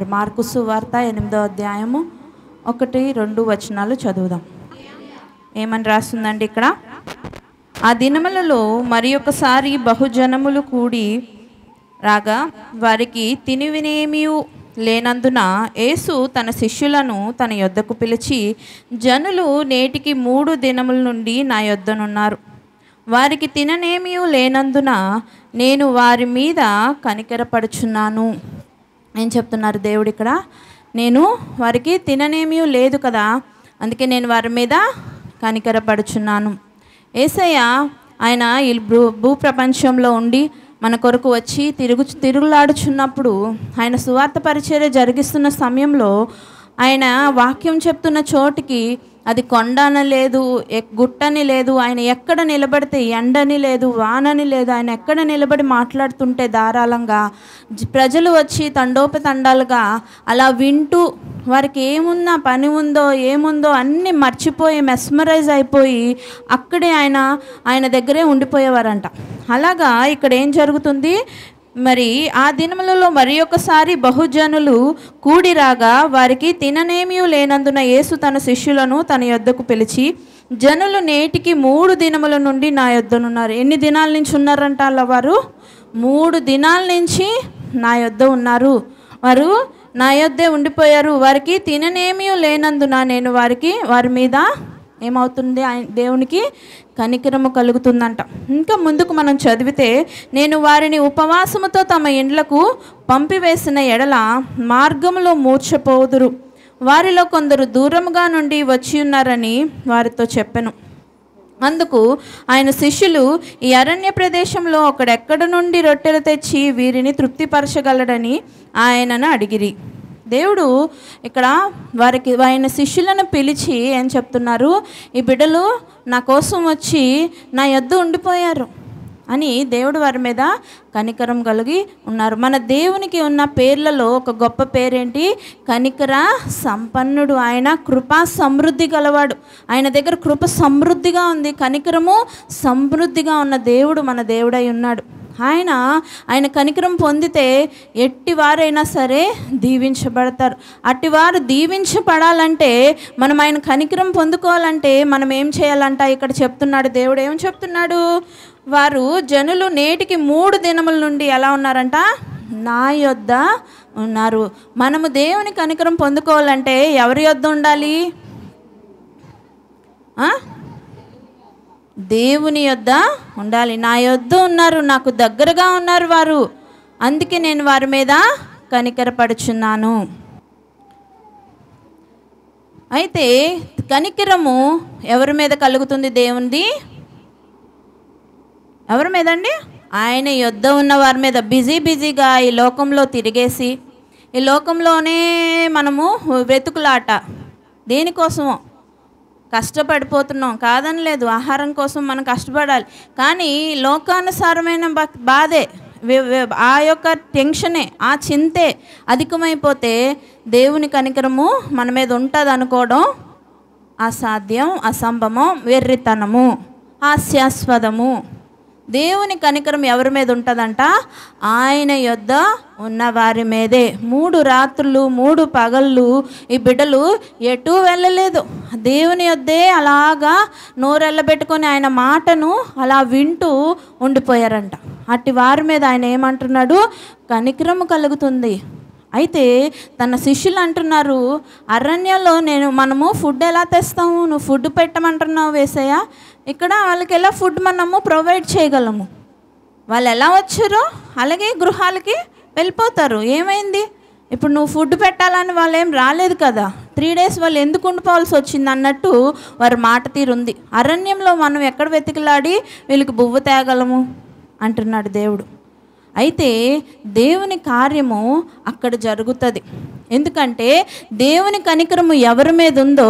Mark సువార్త 8వ అధ్యాయము 1-2 వచనాలు చదువుదాం. ఏమని రాస్తుందండి ఇక్కడ? ఆ దినములలో మరి ఒకసారి బహుజనములు కూడి రాగా వారికి తినివినేమీ లేనందున యేసు తన శిష్యులను తన యొద్దకు పిలిచి, జనులు నేటికి 3 దినముల నుండి నా యొద్దనున్నారు. వారికి తిననేమీ లేనందున నేను వారి మీద కనికరపడుచున్నాను. ఏం చెప్తున్నారు దేవుడు ఇక్కడ? నేను వారికి తిననేమీ లేదు కదా, అందుకే నేను వారి మీద కనికరపడుచున్నాను. యేసయ్య ఆయన ఈ భూప్రపంచంలో ఉండి మన కొరకు వచ్చి తిరుగులాడుచున్నప్పుడు, ఆయన సువార్త పరిచర్య జరిగిస్తున్న సమయంలో ఆయన వాక్యం చెప్తున్న చోటికి అది కొండని లేదు, గుట్టని లేదు. ఆయన ఎక్కడ నిలబడితే ఎండని లేదు, వానని లేదు. ఆయన ఎక్కడ నిలబడి మాట్లాడుతుంటే ధారాళంగా ప్రజలు వచ్చి తండోపతండాలుగా అలా వింటూ వారికి ఏమున్నా పని ఉందో ఏముందో అన్నీ మర్చిపోయి మెస్మరైజ్ అయిపోయి అక్కడే ఆయన దగ్గరే ఉండిపోయేవారంట. అలాగా ఇక్కడ ఏం జరుగుతుంది మరి? ఆ దినములలో మరి ఒకసారి బహుజనులు కూడి రాగా వారికి తిననేమీ లేనందున యేసు తన శిష్యులను తన యొద్దకు పిలిచి, జనులు నేటికి 3 దినముల నుండి నా యొద్దనున్నారు. ఎన్ని దినాల నుంచి ఉన్నారంట అలా వారు? 3 దినాల నుంచి నా యొద్ద ఉన్నారు. వారు నా యొద్దే ఉండిపోయారు. వారికి తిననేమీ లేనందున నేను వారి మీద ఏమవుతుంది? దేవునికి కనికరము కలుగుతుందంట. ఇంకా ముందుకు మనం చదివితే, నేను వారిని ఉపవాసముతో తమ ఇండ్లకు పంపివేసిన ఎడల మార్గములో మూర్ఛపోదురు. వారిలో కొందరు దూరముగా నుండి వచ్చి ఉన్నారని వారితో చెప్పెను. అందుకు ఆయన శిష్యులు, ఈ అరణ్య ప్రదేశంలో ఒకడెక్కడ నుండి రొట్టెలు తెచ్చి వీరిని తృప్తిపరచగలడని ఆయనను అడిగిరి. దేవుడు ఇక్కడ ఆయన శిష్యులను పిలిచి ఏం చెప్తున్నారు? ఈ బిడ్డలు నా కోసం వచ్చి నా యొద్ద ఉండిపోయారు అని దేవుడు వారి మీద కనికరం కలిగి ఉన్నారు. మన దేవునికి ఉన్న పేర్లలో ఒక గొప్ప పేరేంటి? కనికర సంపన్నుడు. ఆయన కృపా సమృద్ధి గలవాడు. ఆయన దగ్గర కృప సమృద్ధిగా ఉంది, కనికరము సమృద్ధిగా ఉన్న దేవుడు మన దేవుడై ఉన్నాడు. ఆయన కనికరం పొందితే ఎట్టివారైనా సరే దీవించబడతారు. అట్టివారు దీవించబడాలంటే మనం ఆయన కనికరం పొందుకోవాలంటే మనం ఏం చేయాలంట? ఇక్కడ చెప్తున్నాడు దేవుడు. ఏం చెప్తున్నాడు? వారు జనులు నేటికి 3 దినముల నుండి ఎలా ఉన్నారంట? నా యొద్ద ఉన్నారు. మనము దేవుని కనికరం పొందుకోవాలంటే ఎవరి యొద్ద ఉండాలి? దేవుని యొద్ద ఉండాలి. నా యొద్ద ఉన్నారు, నాకు దగ్గరగా ఉన్నారు వారు, అందుకే నేను వారి మీద కనికరపడుచున్నాను. అయితే కనికరము ఎవరి మీద కలుగుతుంది? దేవునిది. ఎవరి మీద అండి? ఆయన యొద్ద ఉన్న వారి మీద. బిజీగా ఈ లోకంలో తిరిగేసి ఈ లోకంలోనే మనము వెతుకులాట, దేనికోసమో కష్టపడిపోతున్నాం. కాదని లేదు, ఆహారం కోసం మనం కష్టపడాలి. కానీ లోకానుసారమైన బాధే, ఆ యొక్క టెన్షనే, ఆ చింతే అధికమైపోతే దేవుని కనికరము మన మీద ఉంటుంది అనుకోవడం అసాధ్యం, అసంభవం, వెర్రితనము, హాస్యాస్పదము. దేవుని కనికరం ఎవరి మీద ఉంటుందంట? ఆయన యొద్ద ఉన్న వారి మీదే. 3 రాత్రులు 3 పగళ్ళు ఈ బిడ్డలు ఎటూ వెళ్ళలేదు. దేవుని యొద్దే అలాగా నోరెళ్ళబెట్టుకొని ఆయన మాటను అలా వింటూ ఉండిపోయారంట. అట్టి వారి మీద ఆయన ఏమంటున్నాడు? కనికరము కలుగుతుంది. అయితే తన శిష్యులు అంటున్నారు, అరణ్యంలో మనము ఫుడ్ ఎలా తెస్తాము? నువ్వు ఫుడ్ పెట్టమంటున్నావు యేసయ్య. ఇక్కడ వాళ్ళకి ఎలా ఫుడ్ మనము ప్రొవైడ్ చేయగలము? వాళ్ళు ఎలా వచ్చారో అలాగే గృహాలకి వెళ్ళిపోతారు. ఏమైంది? ఇప్పుడు నువ్వు ఫుడ్ పెట్టాలని వాళ్ళు ఏం రాలేదు కదా, 3 days వాళ్ళు ఎందుకు ఉండిపోవాల్సి వచ్చింది అన్నట్టు వారి మాట తీరుంది. అరణ్యంలో మనం ఎక్కడ వెతికిలాడి వీళ్ళకి బువ్వ తేగలము అంటున్నాడు దేవుడు. అయితే దేవుని కార్యము అక్కడ జరుగుతుంది. ఎందుకంటే దేవుని కనికరము ఎవరి మీద ఉందో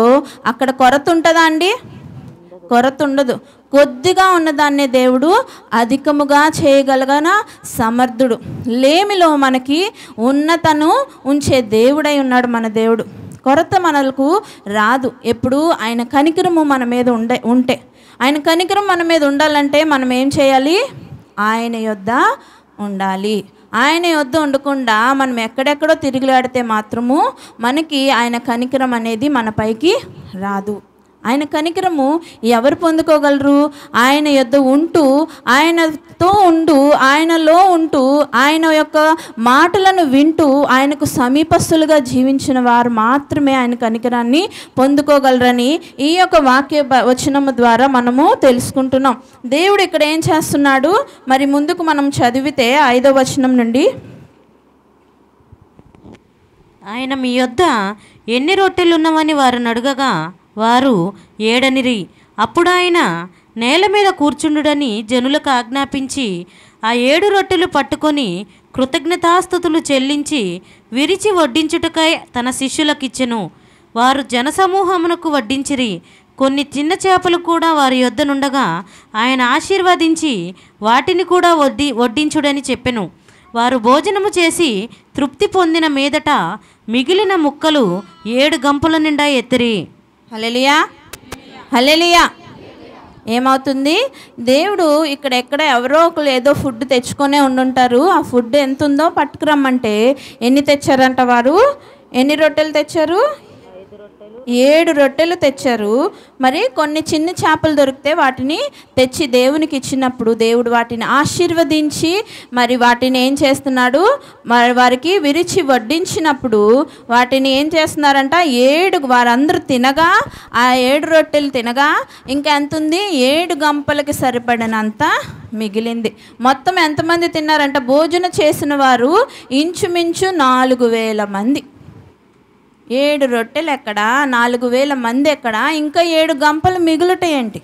అక్కడ కొరత ఉంటుందా అండి? కొరత ఉండదు. కొద్దిగా ఉన్నదాన్నే దేవుడు అధికముగా చేయగలగన సమర్థుడు. లేమిలో మనకి ఉన్నతను ఉంచే దేవుడై ఉన్నాడు మన దేవుడు. కొరత మనకు రాదు ఎప్పుడు ఆయన కనికరము మన మీద ఉంటే. ఆయన కనికరం మన మీద ఉండాలంటే మనం ఏం చేయాలి? ఆయన యొద్ద ఉండాలి. ఆయన యొద్ద ఉండకుండా మనం ఎక్కడెక్కడో తిరిగిలాడితే మాత్రము మనకి ఆయన కనికరం అనేది మన పైకి రాదు. ఆయన కనికరము ఎవరు పొందుకోగలరు? ఆయన యొద్ద ఉంటూ, ఆయనతో ఉంటూ, ఆయనలో ఉంటూ, ఆయన యొక్క మాటలను వింటూ, ఆయనకు సమీపస్తులుగా జీవించిన వారు మాత్రమే ఆయన కనికరాన్ని పొందుకోగలరని ఈ యొక్క వాక్య వచనము ద్వారా మనము తెలుసుకుంటున్నాం. దేవుడు ఇక్కడ ఏం చేస్తున్నాడు? మరి ముందుకు మనం చదివితే 5వ వచనం నుండి, ఆయన మీ యొద్ద ఎన్ని రొట్టెలు ఉన్నవని వారిని అడగగా వారు 7 అప్పుడు ఆయన నేల మీద కూర్చుండుడని జనులకు ఆజ్ఞాపించి ఆ 7 రొట్టెలు పట్టుకొని కృతజ్ఞతాస్తుతులు చెల్లించి విరిచి వడ్డించుటకై తన శిష్యులకిచ్చెను. వారు జనసమూహమునకు వడ్డించిరి. కొన్ని చిన్న చేపలు కూడా వారి యొద్దనుండగా ఆయన ఆశీర్వదించి వాటిని కూడా వడ్డించుడని చెప్పెను. వారు భోజనము చేసి తృప్తి పొందిన మీదట మిగిలిన ముక్కలు 7 గంపల నిండా ఎత్తిరి. హల్లెలూయా, హల్లెలూయా. ఏమవుతుంది? దేవుడు ఎక్కడ ఎవరో ఒకరు ఏదో ఫుడ్ తెచ్చుకొనే ఉండుంటారు. ఆ ఫుడ్ ఎంత ఉందో పట్టుకురమ్మంటే ఎన్ని తెచ్చారంట వారు? ఎన్ని రొట్టెలు తెచ్చారు? 7 రొట్టెలు తెచ్చారు. మరి కొన్ని చిన్న చేపలు దొరికితే వాటిని తెచ్చి దేవునికి ఇచ్చినప్పుడు దేవుడు వాటిని ఆశీర్వదించి మరి వాటిని ఏం చేస్తున్నాడు? మరి వారికి విరిచి వడ్డించినప్పుడు వాటిని ఏం చేస్తున్నారంట? 7 వారందరూ తినగా, ఆ 7 రొట్టెలు తినగా ఇంకా ఎంత ఉంది? 7 గంపలకి సరిపడినంత మిగిలింది. మొత్తం ఎంతమంది తిన్నారంట? భోజనం చేసిన వారు ఇంచుమించు 4000 మంది. 7 రొట్టెలు ఎక్కడ? 4000 మంది ఎక్కడ? ఇంకా 7 గంపలు మిగులుతాయేంటి?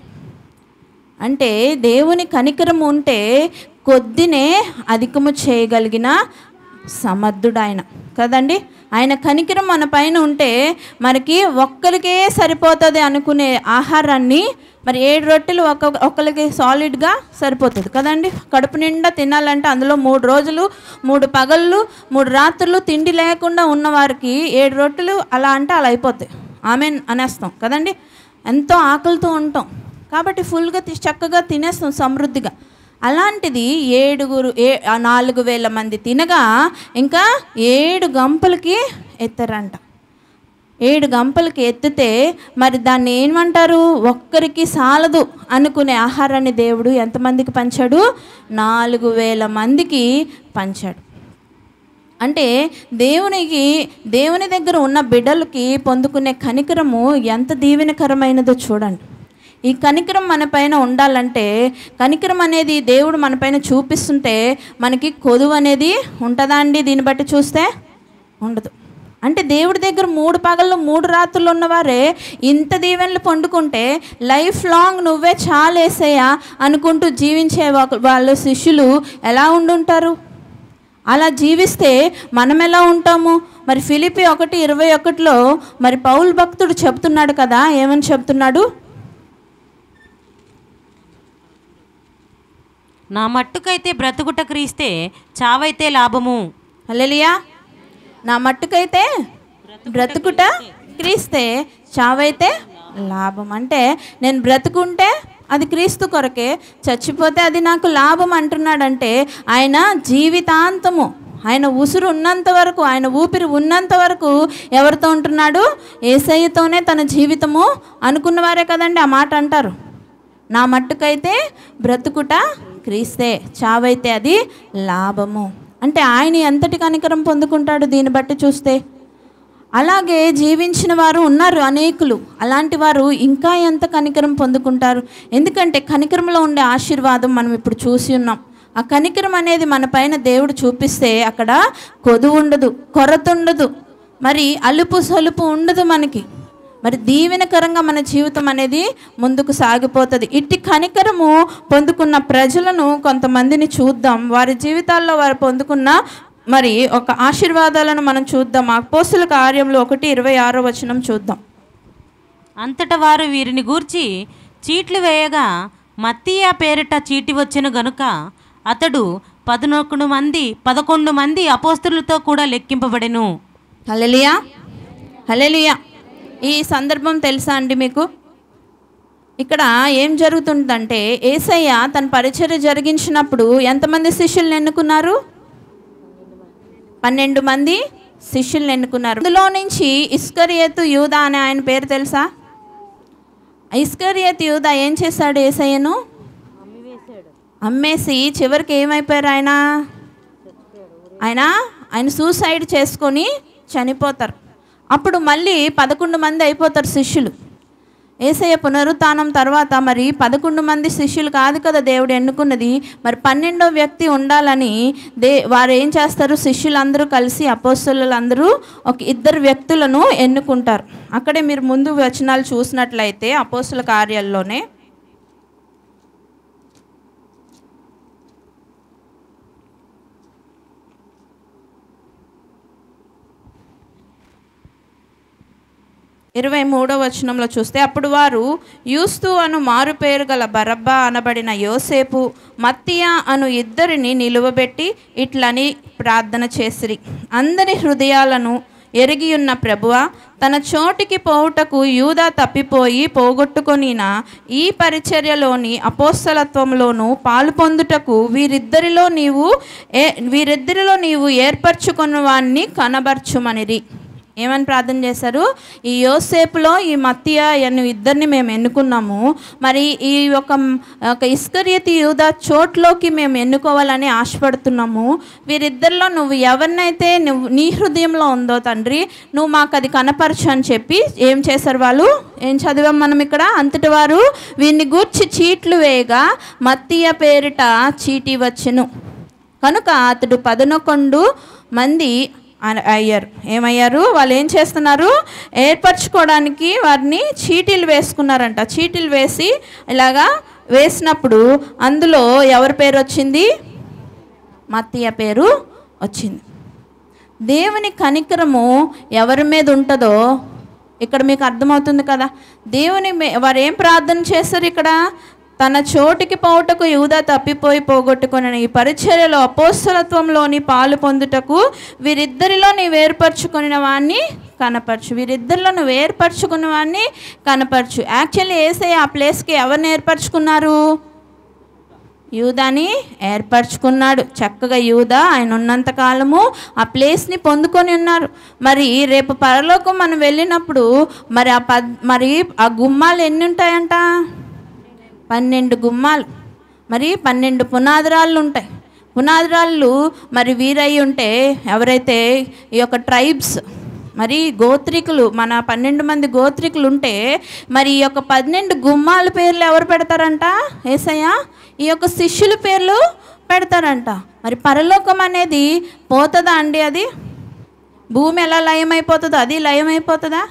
అంటే దేవుని కనికరం ఉంటే కొద్దినే అధికము చేయగలిగిన సమర్థుడు ఆయన కదండి. ఆయన కనికరం మన పైన ఉంటే మనకి ఒక్కరికే సరిపోతుంది అనుకునే ఆహారాన్ని మరి 7 రొట్టెలు ఒక్కరికి సాలిడ్గా సరిపోతుంది కదండి. కడుపు నిండా తినాలంటే అందులో 3 రోజులు 3 పగళ్ళు 3 రాత్రులు తిండి లేకుండా ఉన్నవారికి 7 రొట్టెలు అలా అంటే అలా అయిపోతాయి. ఆమెన్ అనేస్తాం కదండి. ఎంతో ఆకలితో ఉంటాం కాబట్టి ఫుల్గా చక్కగా తినేస్తాం సమృద్ధిగా. అలాంటిది 4000 మంది తినగా ఇంకా 7 గంపలకి ఎత్తారంట. 7 గంపలకి ఎత్తితే మరి దాన్ని ఏమంటారు? ఒక్కరికి సాలదు అనుకునే ఆహారాన్ని దేవుడు ఎంతమందికి పంచాడు? 4000 మందికి పంచాడు. అంటే దేవుని దగ్గర ఉన్న బిడ్డలకి పొందుకునే కనికరము ఎంత దీవెనకరమైనదో చూడండి. ఈ కనికరం మన పైన ఉండాలంటే, కనికరం అనేది దేవుడు మన పైన చూపిస్తుంటే మనకి కొదువు అనేది ఉంటుందా అండి? దీన్ని బట్టి చూస్తే ఉండదు. అంటే దేవుడి దగ్గర 3 పగళ్ళు 3 రాత్రులు ఉన్నవారే ఇంత దీవెనలు పొందుకుంటే లైఫ్ లాంగ్ నువ్వే చాలేసేయా అనుకుంటూ జీవించే వాళ్ళ శిష్యులు ఎలా ఉండుంటారు? అలా జీవిస్తే మనం ఎలా ఉంటాము? మరి ఫిలిప్పీ 1:21 మరి పౌలు భక్తుడు చెప్తున్నాడు కదా, ఏమని చెప్తున్నాడు? నా మట్టుకైతే బ్రతుకుట క్రీస్తే, చావైతే లాభము. హల్లెలూయా. నా మట్టుకైతే బ్రతుకుట క్రీస్తే, చావైతే లాభం. అంటే నేను బ్రతుకుంటే అది క్రీస్తు కొరకే, చచ్చిపోతే అది నాకు లాభం అంటున్నాడంటే ఆయన జీవితాంతము, ఆయన ఉసురు ఉన్నంత వరకు, ఆయన ఊపిరి ఉన్నంత వరకు ఎవరితో ఉంటున్నాడు? యేసయ్యతోనే తన జీవితము అనుకున్నవారే కదండి ఆ మాట అంటారు. నా మట్టుకైతే బ్రతుకుట క్రీస్తే, చావైతే అది లాభము. అంటే ఆయన ఎంతటి కనికరం పొందుకుంటాడు దీన్ని బట్టి చూస్తే. అలాగే జీవించిన వారు ఉన్నారు అనేకులు. అలాంటి వారు ఇంకా ఎంత కనికరం పొందుకుంటారు? ఎందుకంటే కనికరంలో ఉండే ఆశీర్వాదం మనం ఇప్పుడు చూసి ఉన్నాం. ఆ కనికరం అనేది మన పైన దేవుడు చూపిస్తే అక్కడ కొదువు ఉండదు, కొరత ఉండదు, మరి అలుపు సలుపు ఉండదు మనకి. మరి దీవెనకరంగా మన జీవితం అనేది ముందుకు సాగిపోతుంది. ఇట్టి కనికరము పొందుకున్న ప్రజలను కొంతమందిని చూద్దాం. వారి జీవితాల్లో వారు పొందుకున్న మరి ఒక ఆశీర్వాదాలను మనం చూద్దాం. అపోస్తలుల కార్యములు 1:26 చూద్దాం. అంతటా వారు వీరిని గూర్చి చీట్లు వేయగా మత్తీయ పేరిట చీటి వచ్చెను గనుక అతడు 11 మంది అపోస్తలులతో కూడా లెక్కింపబడెను. హల్లెలూయా, హల్లెలూయా. ఈ సందర్భం తెలుసా అండి మీకు? ఇక్కడ ఏం జరుగుతుందంటే యేసయ్య తన పరిచర్య జరిగించినప్పుడు ఎంతమంది శిష్యులను ఎన్నుకున్నారు? 12 మంది శిష్యుల్ని ఎన్నుకున్నారు. అందులో నుంచి ఇస్కరియోతు యూదా అనే ఆయన పేరు తెలుసా? ఇస్కరియోతు యూదా ఏం చేశాడు? యేసయ్యను అమ్మేసి చివరికి ఏమైపోయారు? ఆయన సూసైడ్ చేసుకొని చనిపోతారు. అప్పుడు మళ్ళీ 11 మంది అయిపోతారు శిష్యులు. యేసయ్య పునరుత్థానం తర్వాత మరి 11 మంది శిష్యులు కాదు కదా దేవుడు ఎన్నుకున్నది. మరి 12వ వ్యక్తి ఉండాలని వారు ఏం చేస్తారు? శిష్యులందరూ కలిసి అపోస్తలులందరూ ఒక 2 వ్యక్తులను ఎన్నుకుంటారు. అక్కడే మీరు ముందు వచనాలు చూసినట్లయితే అపోస్తల కార్యాల్లోనే 23వ వచనంలో చూస్తే, అప్పుడు వారు యూస్తు అను మారు పేరు గల బరబ్బా అనబడిన యోసేపు, మత్తియా అను 2 నిలువబెట్టి ఇట్లని ప్రార్థన చేసిరి. అందరి హృదయాలను ఎరిగియున్న ప్రభువా, తన చోటికి పోవుటకు యూదా తప్పిపోయి పోగొట్టుకొనిన ఈ పరిచర్యలోని అపోస్తలత్వంలోను పాలు పొందుటకు వీరిద్దరిలో నీవు ఏర్పరచుకున్న వాణ్ణి కనబర్చుమనిరి. ఏమని ప్రార్థన చేశారు? ఈ యోసేపులో ఈ మత్తియా అనే 2 మేము ఎన్నుకున్నాము. మరి ఈ ఒక ఇస్కరియోతు యూదా చోట్లోకి మేము ఎన్నుకోవాలని ఆశపడుతున్నాము. వీరిద్దరిలో నువ్వు ఎవరినైతే నీ హృదయంలో ఉందో తండ్రి, నువ్వు మాకు అది కనపరచు అని చెప్పి ఏం చేశారు వాళ్ళు? ఏం చదివాం మనం ఇక్కడ? అంతటి వారు వీరిని గూర్చి చీట్లు వేయగా మత్తియా పేరిట చీటీ వచ్చెను. కనుక అతడు 11 మంది అయ్యారు. ఏమయ్యారు? వాళ్ళు ఏం చేస్తున్నారు? ఏర్పరచుకోవడానికి వారిని చీటీలు వేసుకున్నారంట. చీటీలు వేసి ఇలాగా వేసినప్పుడు అందులో ఎవరి పేరు వచ్చింది? మత్తియా పేరు వచ్చింది. దేవుని కనికరము ఎవరి మీద ఉంటుందో ఇక్కడ మీకు అర్థమవుతుంది కదా. వారు ఏం ప్రార్థన చేస్తారు ఇక్కడ? తన చోటికి పోవుటకు యూదా తప్పిపోయి పోగొట్టుకుని ఈ పరిచర్యలో అపోస్తలత్వంలోని పాలు పొందుటకు వీరిద్దరిలో నీవు ఏర్పరచుకున్న వాడిని కనపరచు. వీరిద్దరిలో నువ్వు ఏర్పరచుకున్న వాడిని కనపరచు. యాక్చువల్లీ యేసయ్య ఆ ప్లేస్కి ఎవరిని ఏర్పరచుకున్నారు? యూదాని ఏర్పరచుకున్నాడు. చక్కగా యూదా ఆయన ఉన్నంత కాలము ఆ ప్లేస్ని పొందుకొని ఉన్నారు. మరి రేపు పరలోకం మనం వెళ్ళినప్పుడు మరి ఆ గుమ్మాలు ఎన్ని ఉంటాయంట? 12 గుమ్మాలు. మరి 12 పునాదిరాళ్ళు ఉంటాయి. పునాదిరాళ్ళు మరి వీరై ఉంటే ఎవరైతే ఈ యొక్క ట్రైబ్స్ మరి గోత్రికులు, మన 12 మంది గోత్రికులు ఉంటే మరి ఈ యొక్క 12 గుమ్మాల పేర్లు ఎవరు పెడతారంట? యేసయ్య ఈ యొక్క శిష్యుల పేర్లు పెడతారంట. మరి పరలోకం అనేది పోతుందా అండి? అది భూమి ఎలా లయమైపోతుందో అది లయమైపోతుందా?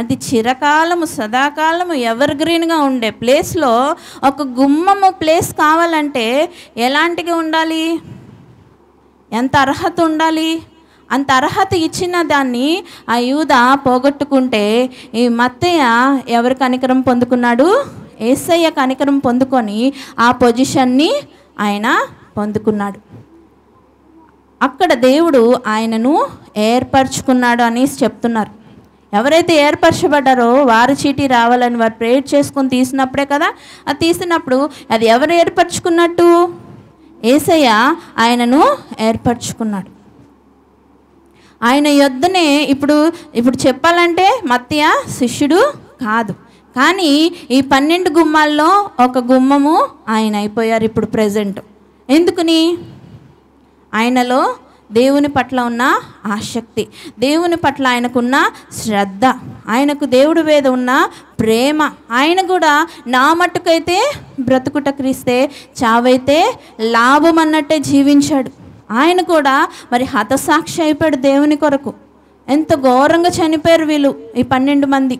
అది చిరకాలము సదాకాలము ఎవర్ గ్రీన్గా ఉండే ప్లేస్లో ఒక గుమ్మము ప్లేస్ కావాలంటే ఎలాంటిగా ఉండాలి? ఎంత అర్హత ఉండాలి? అంత అర్హత ఇచ్చిన దాన్ని ఆ యూదా పోగొట్టుకుంటే ఈ మత్తయ్య ఎవరి కనికరం పొందుకున్నాడు? యేసయ్య కనికరం పొందుకొని ఆ పొజిషన్ని ఆయన పొందుకున్నాడు. అక్కడ దేవుడు ఆయనను ఏర్పరచుకున్నాడు అని చెప్తున్నారు. ఎవరైతే ఏర్పరచబడ్డారో వారి చీటీ రావాలని వారు ప్రేయర్ చేసుకొని తీసినప్పుడే కదా. అది తీసినప్పుడు అది ఎవరు ఏర్పరచుకున్నట్టు? యేసయ్య ఆయనను ఏర్పరచుకున్నాడు. ఆయన యొద్దనే ఇప్పుడు చెప్పాలంటే మత్తయ్య శిష్యుడు కాదు, కానీ ఈ 12 గుమ్మాల్లో ఒక గుమ్మము ఆయన అయిపోయారు ఇప్పుడు ప్రెజెంట్. ఎందుకని? ఆయనలో దేవుని పట్ల ఉన్న ఆసక్తి, దేవుని పట్ల ఆయనకున్న శ్రద్ధ, ఆయనకు దేవుడి మీద ఉన్న ప్రేమ. ఆయన కూడా నా మట్టుకైతే బ్రతుకుట క్రీస్తే, చావైతే లాభం అన్నట్టే జీవించాడు. ఆయన కూడా మరి హతసాక్షి అయిపోయాడు దేవుని కొరకు. ఎంత ఘోరంగా చనిపోయారు వీళ్ళు ఈ 12 మంది,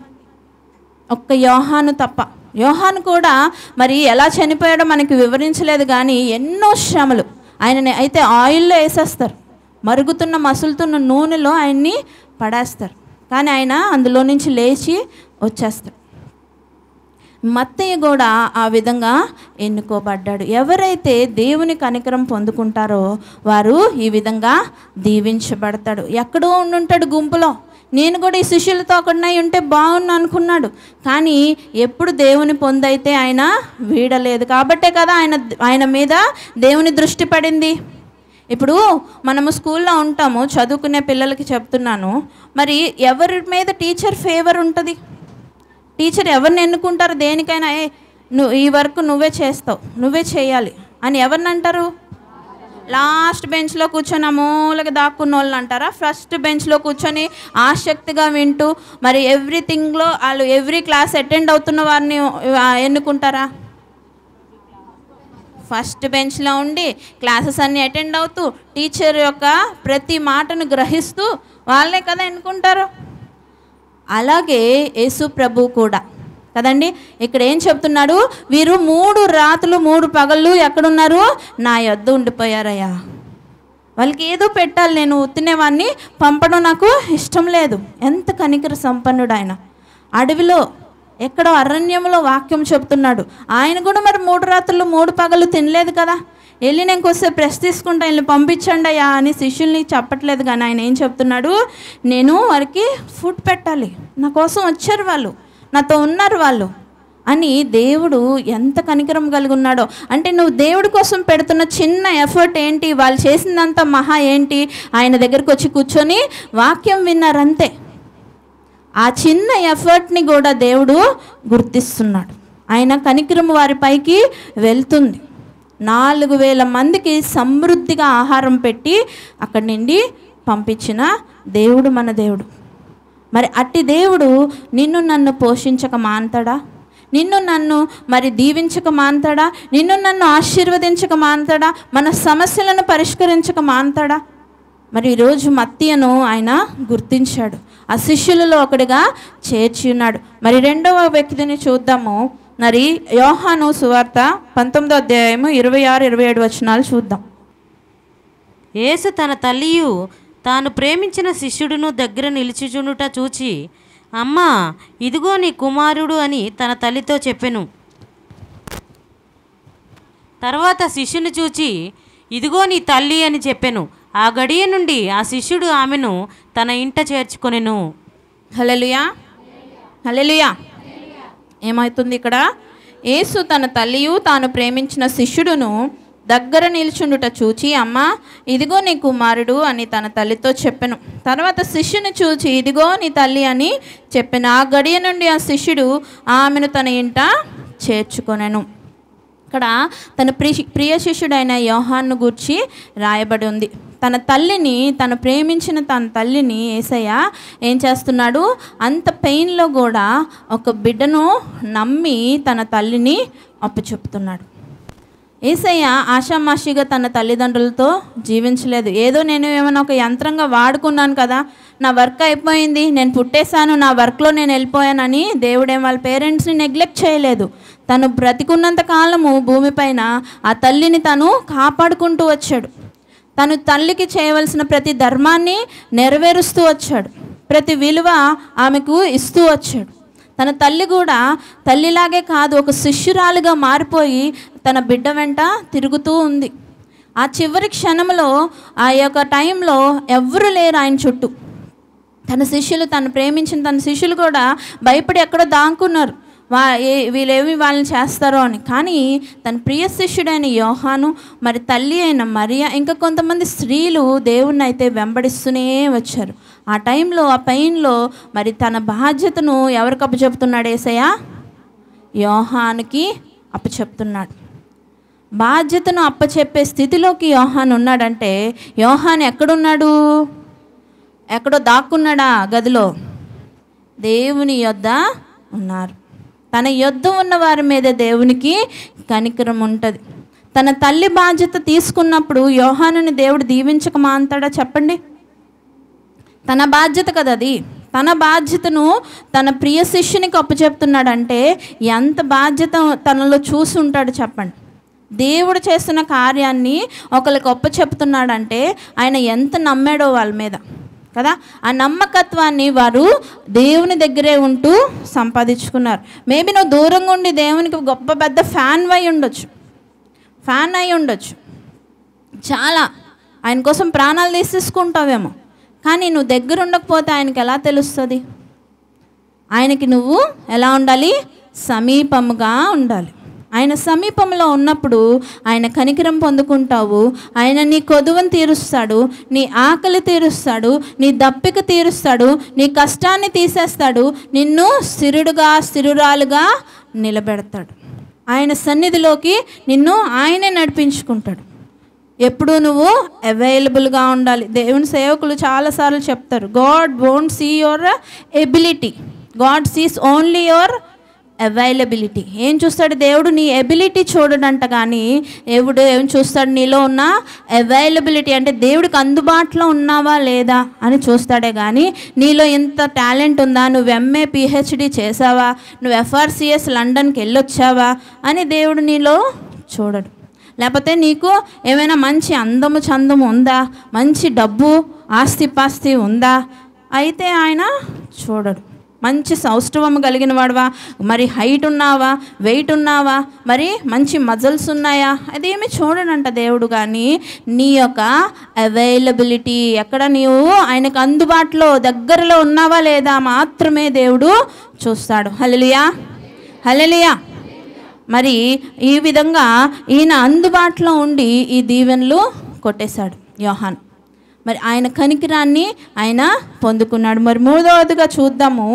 ఒక్క యోహాను తప్ప. యోహాను కూడా మరి ఎలా చనిపోయాడో మనకి వివరించలేదు, కానీ ఎన్నో శ్రమలు. ఆయనని అయితే ఆయిల్లో వేసేస్తారు, మరుగుతున్న మసులుతున్న నూనెలో ఆయన్ని పడేస్తారు, కానీ ఆయన అందులో నుంచి లేచి వచ్చేస్తాడు. మత్తయ్య కూడా ఆ విధంగా ఎన్నుకోబడ్డాడు. ఎవరైతే దేవుని కనికరం పొందుకుంటారో వారు ఈ విధంగా దీవించబడతాడు. ఎక్కడో ఉండుంటాడు గుంపులో. నేను కూడా ఈ శిష్యులతో ఒకడినై ఉంటే బాగున్నా అనుకున్నాడు, కానీ ఎప్పుడు దేవుని పొందైతే ఆయన వీడలేదు. కాబట్టే కదా ఆయన మీద దేవుని దృష్టి పడింది. ఇప్పుడు మనము స్కూల్లో ఉంటాము, చదువుకునే పిల్లలకి చెప్తున్నాను. మరి ఎవరి మీద టీచర్ ఫేవర్ ఉంటుంది? టీచర్ ఎవరిని ఎన్నుకుంటారు? దేనికైనా నువ్వు ఈ వర్క్ నువ్వే చేస్తావు, నువ్వే చేయాలి అని ఎవరిని అంటారు? లాస్ట్ బెంచ్లో కూర్చొని ఆ మూలకి దాక్కున్న వాళ్ళని అంటారా? ఫస్ట్ బెంచ్లో కూర్చొని ఆసక్తిగా వింటూ మరి ఎవ్రీథింగ్లో వాళ్ళు ఎవ్రీ క్లాస్ అటెండ్ అవుతున్న వారిని ఎన్నుకుంటారా? ఫస్ట్ బెంచ్లో ఉండి క్లాసెస్ అన్నీ అటెండ్ అవుతూ టీచర్ యొక్క ప్రతి మాటను గ్రహిస్తూ వాళ్ళే కదా ఎన్నుకుంటారు. అలాగే యేసు ప్రభు కూడా కదండి. ఇక్కడ ఏం చెప్తున్నాడు? వీరు 3 రాత్రులు 3 పగళ్ళు ఎక్కడున్నారు? నా యొద్ద ఉండిపోయారయ్యా. వాళ్ళకి ఏదో పెట్టాలి, నేను ఉత్తినేవాడిని పంపడం నాకు ఇష్టం లేదు. ఎంత కనికర సంపన్నుడు ఆయన. అడవిలో ఎక్కడో అరణ్యంలో వాక్యం చెప్తున్నాడు. ఆయన కూడా మరి 3 రాత్రులు 3 పగళ్ళు తినలేదు కదా. వెళ్ళి నేను కొద్దిసేపు ప్రెస్ తీసుకుంటా, వెళ్ళి పంపించండి అయ్యా అని శిష్యుల్ని చెప్పట్లేదు. కానీ ఆయన ఏం చెప్తున్నాడు? నేను వారికి ఫుడ్ పెట్టాలి, నా కోసం వచ్చారు వాళ్ళు, నాతో ఉన్నారు వాళ్ళు అని. దేవుడు ఎంత కనికరం కలిగి ఉన్నాడో. అంటే నువ్వు దేవుడి కోసం పెడుతున్న చిన్న ఎఫర్ట్ ఏంటి? వాళ్ళు చేసిందంతా మహా ఏంటి? ఆయన దగ్గరికి వచ్చి కూర్చొని వాక్యం విన్నారంతే. ఆ చిన్న ఎఫర్ట్ని కూడా దేవుడు గుర్తిస్తున్నాడు. ఆయన కనికరం వారి పైకి వెళ్తుంది. 4000 మందికి సమృద్ధిగా ఆహారం పెట్టి అక్కడి నుండి పంపించిన దేవుడు మన దేవుడు. మరి అట్టి దేవుడు నిన్ను నన్ను పోషించక మానతాడా? నిన్ను నన్ను మరి దీవించక మానతాడా? నిన్ను నన్ను ఆశీర్వదించక మానతాడా? మన సమస్యలను పరిష్కరించక మానతాడా? మరి ఈరోజు మత్తీయను ఆయన గుర్తించాడు, ఆ శిష్యులలో ఒకడిగా చేర్చి ఉన్నాడు. మరి 2వ వ్యక్తిని చూద్దాము. మరి యోహాను సువార్త 19వ అధ్యాయము 26-27 వచనాలు చూద్దాం. యేసు తన తల్లియు తాను ప్రేమించిన శిష్యుడును దగ్గర నిలిచిచుండుట చూచి, అమ్మా, ఇదిగో నీ కుమారుడు అని తన తల్లితో చెప్పెను. తర్వాత శిష్యుని చూచి, ఇదిగో నీ తల్లి అని చెప్పెను. ఆ గడియ నుండి ఆ శిష్యుడు ఆమెను తన ఇంట చేర్చుకొనెను. హల్లెలూయా, హల్లెలూయా. ఏమవుతుంది ఇక్కడ? యేసు తన తల్లియు తాను ప్రేమించిన శిష్యుడును దగ్గర నిల్చుండుట చూచి, అమ్మా, ఇదిగో నీ కుమారుడు అని తన తల్లితో చెప్పెను. తర్వాత శిష్యుని చూచి, ఇదిగో నీ తల్లి అని చెప్పెను. ఆ గడియ నుండి ఆ శిష్యుడు ఆమెను తన ఇంట చేర్చుకొనెను. ఇక్కడ తన ప్రియ శిష్యుడైన యోహాను గూర్చి రాయబడి ఉంది. తన తల్లిని, తను ప్రేమించిన తన తల్లిని యేసయ్య ఏం చేస్తున్నాడు? అంత పెయిన్లో కూడా ఒక బిడ్డను నమ్మి తన తల్లిని అప్పచెప్తున్నాడు. యేసయ్య ఆషామాషిగా తన తల్లిదండ్రులతో జీవించలేదు. ఏదో నేను ఏమైనా ఒక యంత్రంగా వాడుకున్నాను కదా, నా వర్క్ అయిపోయింది, నేను పుట్టేశాను, నా వర్క్లో నేను వెళ్ళిపోయానని దేవుడేం వాళ్ళ పేరెంట్స్ని నెగ్లెక్ట్ చేయలేదు. తను బ్రతికున్నంత కాలము భూమిపైన ఆ తల్లిని తను కాపాడుకుంటూ వచ్చాడు. తను తల్లికి చేయవలసిన ప్రతి ధర్మాన్ని నెరవేరుస్తూ వచ్చాడు. ప్రతి విలువ ఆమెకు ఇస్తూ వచ్చాడు. తన తల్లి కూడా తల్లిలాగే కాదు, ఒక శిష్యురాలుగా మారిపోయి తన బిడ్డ వెంట తిరుగుతూ ఉంది. ఆ చివరి క్షణంలో, ఆ యొక్క టైంలో ఎవ్వరూ లేరు ఆయన చుట్టూ. తన శిష్యులు, తను ప్రేమించిన తన శిష్యులు కూడా భయపడి ఎక్కడో దాక్కున్నారు, వీళ్ళేమి వాళ్ళని చేస్తారో అని. కానీ తన ప్రియ శిష్యుడైన యోహాను, మరి తల్లి అయిన మరియా, ఇంకా కొంతమంది స్త్రీలు దేవుణ్ణి అయితే వెంబడిస్తూనే వచ్చారు. ఆ టైంలో, ఆ పెయిన్లో మరి తన బాధ్యతను ఎవరికి అప్పచెప్తున్నాడు యేసయ్య? యోహానుకి అప్పచెప్తున్నాడు. బాధ్యతను అప్పచెప్పే స్థితిలోకి యోహాను ఉన్నాడంటే, యోహాను ఎక్కడున్నాడు? ఎక్కడో దాక్కున్నాడా గదిలో? దేవుని యొద్ద ఉన్నారు. తన యొద్ద ఉన్న వారి మీద దేవునికి కనికరం ఉంటుంది. తన తల్లి బాధ్యత తీసుకున్నప్పుడు యోహానుని దేవుడు దీవించక మానతాడా చెప్పండి? తన బాధ్యత కదా అది. తన బాధ్యతను తన ప్రియ శిష్యునికి అప్పచెప్తున్నాడంటే ఎంత బాధ్యత తనలో చూసి ఉంటాడు చెప్పండి. దేవుడు చేస్తున్న కార్యాన్ని ఒకరికి అప్పచెప్తున్నాడంటే ఆయన ఎంత నమ్మాడో వాళ్ళ మీద కదా. ఆ నమ్మకత్వాన్ని వారు దేవుని దగ్గరే ఉంటూ సంపాదించుకున్నారు. మేబీ నువ్వు దూరంగా ఉండి దేవునికి గొప్ప పెద్ద ఫ్యాన్ అయి ఉండొచ్చు, చాలా ఆయన కోసం ప్రాణాలు తీసేసుకుంటావేమో. కానీ నువ్వు దగ్గర ఉండకపోతే ఆయనకి ఎలా తెలుస్తుంది? ఆయనకి నువ్వు ఎలా ఉండాలి? సమీపముగా ఉండాలి. ఆయన సమీపంలో ఉన్నప్పుడు ఆయన కనికరం పొందుకుంటావు. ఆయన నీ కొదువను తీరుస్తాడు, నీ ఆకలి తీరుస్తాడు, నీ దప్పిక తీరుస్తాడు, నీ కష్టాన్ని తీసేస్తాడు, నిన్ను స్థిరురాలుగా నిలబెడతాడు. ఆయన సన్నిధిలోకి నిన్ను ఆయనే నడిపించుకుంటాడు. ఎప్పుడు నువ్వు అవైలబుల్గా ఉండాలి. దేవుని సేవకులు చాలాసార్లు చెప్తారు, God won't see your ability, God sees only your availability. ఏం చూస్తాడు దేవుడు? నీ ఎబిలిటీ చూడడంట, కానీ దేవుడు ఏం చూస్తాడు? నీలో ఉన్న అవైలబిలిటీ, అంటే దేవుడికి అందుబాటులో ఉన్నావా లేదా అని చూస్తాడే కానీ నీలో ఇంత టాలెంట్ ఉందా, నువ్వు ఎంఏ పిహెచ్డి చేసావా, నువ్వు FRCS లండన్కి వెళ్ళొచ్చావా అని దేవుడు నీలో చూడడు. లేకపోతే నీకు ఏమైనా మంచి అందము చందము ఉందా, మంచి డబ్బు ఆస్తిపాస్తి ఉందా, అయితే ఆయన చూడడు. మంచి సౌష్ఠవము కలిగిన వాడువా, మరి హైట్ ఉన్నావా, వెయిట్ ఉన్నావా, మరి మంచి మజిల్స్ ఉన్నాయా, అదేమి చూడడంట దేవుడు. కానీ నీ యొక్క అవైలబిలిటీ, ఎక్కడ నీవు ఆయనకు అందుబాటులో దగ్గరలో ఉన్నావా లేదా మాత్రమే దేవుడు చూస్తాడు. హల్లెలూయా, హల్లెలూయా. మరి ఈ విధంగా ఈయన అందుబాటులో ఉండి ఈ దీవెనలు కొట్టేశాడు యోహాను. మరి ఆయన కనికరాన్ని ఆయన పొందుకున్నాడు. మరి మూడవదిగా చూద్దాము,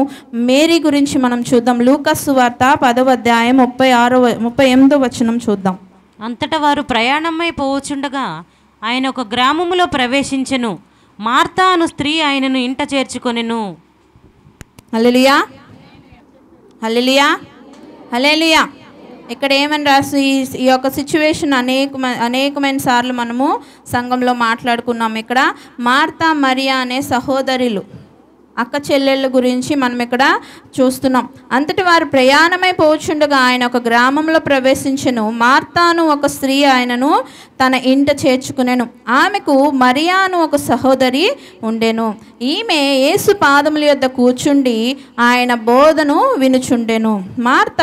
మేరీ గురించి మనం చూద్దాం. లూకాసు సువార్త 10వ అధ్యాయం 38వ వచనం చూద్దాం. అంతటా వారు ప్రయాణమై పోవచుండగా ఆయన ఒక గ్రామములో ప్రవేశించెను. మార్తా అను స్త్రీ ఆయనను ఇంట చేర్చుకొనెను. హల్లెలూయా, హల్లెలూయా, హల్లెలూయా. ఇక్కడ ఏమని రాసి ఈ యొక్క సిచ్యువేషన్ అనేకమైన సార్లు మనము సంఘంలో మాట్లాడుకున్నాం. ఇక్కడ మార్తా మరియా అనే సహోదరులు, అక్క చెల్లెళ్ళ గురించి మనం ఇక్కడ చూస్తున్నాం. అంతటి వారు ప్రయాణమై పోచుండగా ఆయన ఒక గ్రామంలో ప్రవేశించెను. మార్తాను ఒక స్త్రీ ఆయనను తన ఇంట చేర్చుకునేను. ఆమెకు మరియాను ఒక సహోదరి ఉండెను. ఈమె యేసు పాదముల యొద్ద కూర్చుండి ఆయన బోధను వినుచుండెను. మార్త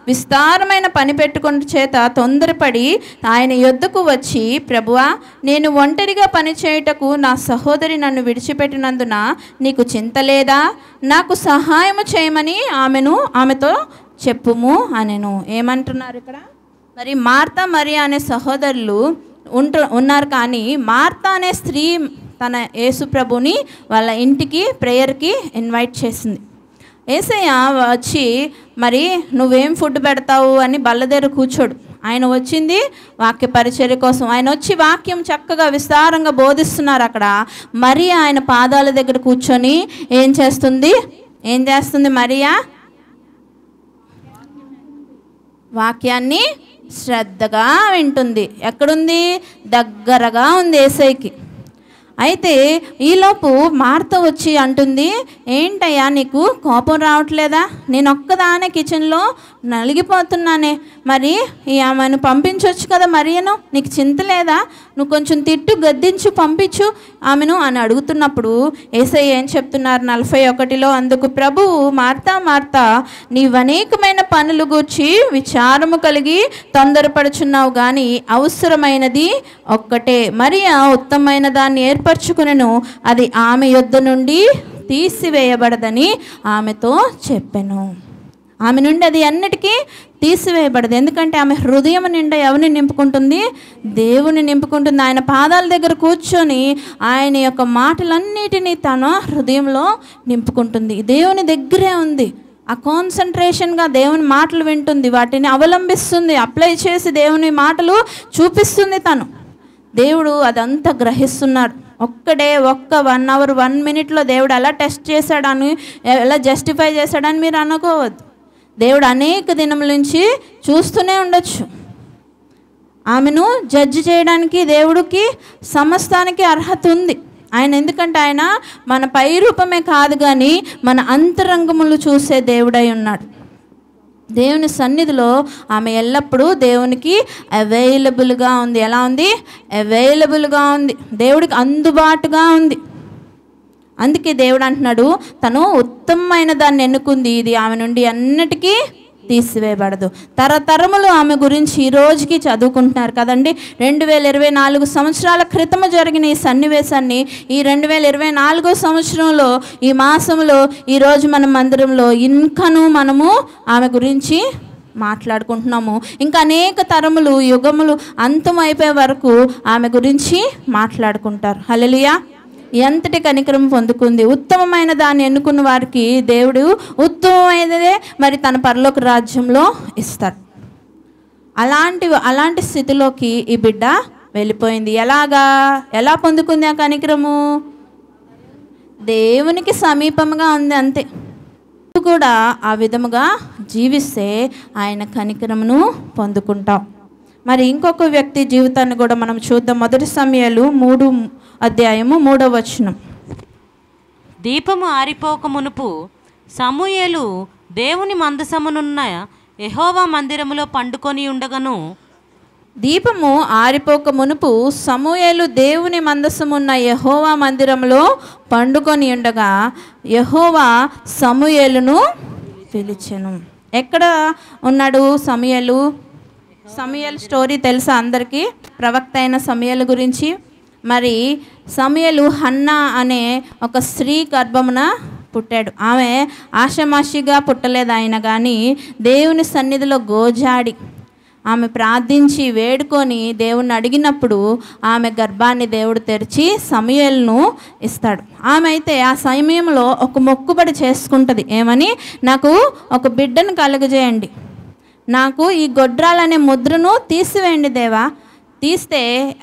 విస్తారమైన పని పెట్టుకున్న చేత తొందరపడి ఆయన యొద్దకు వచ్చి, ప్రభువా, నేను ఒంటరిగా పని చేయుటకు నా సహోదరి నన్ను విడిచిపెట్టినందున నీకు చింత లేదా? నాకు సహాయము చేయమని ఆమెతో చెప్పుము అనెను. ఏమంటున్నారు ఇక్కడ? మరి మార్తా మరియా అనే సహోదరులు ఉన్నారు, కానీ మార్తా అనే స్త్రీ తన యేసు ప్రభుని వాళ్ళ ఇంటికి ప్రేయర్కి ఇన్వైట్ చేసింది. యేసయ్య వచ్చి, మరి నువ్వేం ఫుడ్ పెడతావు అని బల్ల దగ్గర కూర్చోడు. ఆయన వచ్చింది వాక్య పరిచర్య కోసం. ఆయన వచ్చి వాక్యం చక్కగా విస్తారంగా బోధిస్తున్నారు. అక్కడ మరియా ఆయన పాదాల దగ్గర కూర్చొని ఏం చేస్తుంది మరియా? వాక్యాన్ని శ్రద్ధగా వింటుంది. ఎక్కడుంది? దగ్గరగా ఉంది యేసయ్యకి. అయితే ఈలోపు మార్త వచ్చి అంటుంది, ఏంటయ్యా నీకు కోపం రావట్లేదా? నేను ఒక్కదానే కిచెన్లో నలిగిపోతున్నానే, మరి ఆమెను పంపించవచ్చు కదా మరియను, నీకు చింత లేదా? నువ్వు కొంచెం తిట్టు, గద్దించు, పంపించు ఆమెను అని అడుగుతున్నప్పుడు యేసయ్య ఏం చెప్తున్నారు 41లో, అందుకు ప్రభువు, మార్తా మార్తా, నీవు అనేకమైన పనులు గూర్చి విచారము కలిగి తొందరపడుచున్నావు, కానీ అవసరమైనది ఒక్కటే. మరియా ఉత్తమమైన దాన్ని ఏర్పరచుకునెను, అది ఆమె యొద్ద నుండి తీసివేయబడదని ఆమెతో చెప్పెను. ఆమె నుండి అది అన్నిటికీ తీసివేయబడదు. ఎందుకంటే ఆమె హృదయం నిండా ఎవరిని నింపుకుంటుంది? దేవుని నింపుకుంటుంది. ఆయన పాదాల దగ్గర కూర్చొని ఆయన యొక్క మాటలన్నిటినీ తన హృదయంలో నింపుకుంటుంది. దేవుని దగ్గరే ఉంది. ఆ కాన్సన్ట్రేషన్గా దేవుని మాటలు వింటుంది, వాటిని అవలంబిస్తుంది, అప్లై చేసి దేవుని మాటలు చూపిస్తుంది తను. దేవుడు అదంతా గ్రహిస్తున్నాడు. ఒక్క 1 అవర్ 1 మినిట్లో దేవుడు ఎలా టెస్ట్ చేశాడని, ఎలా జస్టిఫై చేశాడని మీరు అనుకోవద్దు. దేవుడు అనేక దినముల నుంచి చూస్తూనే ఉండొచ్చు. ఆమెను జడ్జి చేయడానికి దేవుడికి సమస్తానికి అర్హత ఉంది. ఆయన ఎందుకంటే ఆయన మన పై రూపమే కాదు, కానీ మన అంతరంగములు చూసే దేవుడై ఉన్నాడు. దేవుని సన్నిధిలో ఆమె ఎల్లప్పుడూ దేవునికి అవైలబుల్గా ఉంది. ఎలా ఉంది? అవైలబుల్గా ఉంది, దేవుడికి అందుబాటుగా ఉంది. అందుకే దేవుడు అంటున్నాడు, తను ఉత్తమమైన దాన్ని ఎన్నుకుంది, ఇది ఆమె నుండి అన్నిటికీ తీసివేయబడదు. తరతరములు ఆమె గురించి ఈ రోజుకి చదువుకుంటున్నారు కదండి. 2024 సంవత్సరాల క్రితము జరిగిన ఈ సన్నివేశాన్ని ఈ 2024 సంవత్సరంలో ఈ మాసంలో ఈరోజు మన మందిరంలో ఇంకనూ మనము ఆమె గురించి మాట్లాడుకుంటున్నాము. ఇంకా అనేక తరములు యుగములు అంతమైపోయే వరకు ఆమె గురించి మాట్లాడుకుంటారు. హల్లెలూయా. ఎంతటి కనికరం పొందుకుంది. ఉత్తమమైన దాన్ని ఎన్నుకున్న వారికి దేవుడు ఉత్తమమైనదే మరి తన పరలోక రాజ్యంలో ఇస్తాడు. అలాంటి స్థితిలోకి ఈ బిడ్డ వెళ్ళిపోయింది. ఎలా పొందుకుంది ఆ కనికరము? దేవునికి సమీపంగా ఉంది అంతే. కూడా ఆ విధముగా జీవిస్తే ఆయన కనికరమును పొందుకుంటాం. మరి ఇంకొక వ్యక్తి జీవితాన్ని కూడా మనం చూద్దాం. 1 సమూయేలు 3:3. దీపము ఆరిపోక మునుపు సమూయేలు దేవుని మందసమునున్న యెహోవా మందిరములో పండుకొని ఉండగను. దీపము ఆరిపోక మునుపు సమూయేలు దేవుని మందసమున్న యెహోవా మందిరంలో పండుకొని ఉండగా యెహోవా సమూయేలును పిలిచెను. ఎక్కడ ఉన్నాడు సమూయేలు? సమూయేలు స్టోరీ తెలుసా అందరికీ? ప్రవక్త అయిన సమూయేలు గురించి. మరి సమూయేలు హన్నా అనే ఒక స్త్రీ గర్భమున పుట్టాడు. ఆమె ఆషామాషిగా పుట్టలేదు ఆయన, కానీ దేవుని సన్నిధిలో గోజాడి ఆమె ప్రార్థించి వేడుకొని దేవుణ్ణి అడిగినప్పుడు ఆమె గర్భాన్ని దేవుడు తెరిచి సమూయేలును ఇస్తాడు. ఆమె అయితే ఆ సమయంలో ఒక మొక్కుబడి చేసుకుంటుంది. ఏమని? నాకు ఒక బిడ్డను కలుగజేయండి, నాకు ఈ గొడ్రాలనే ముద్రను తీసివేయండి దేవా, తీస్తే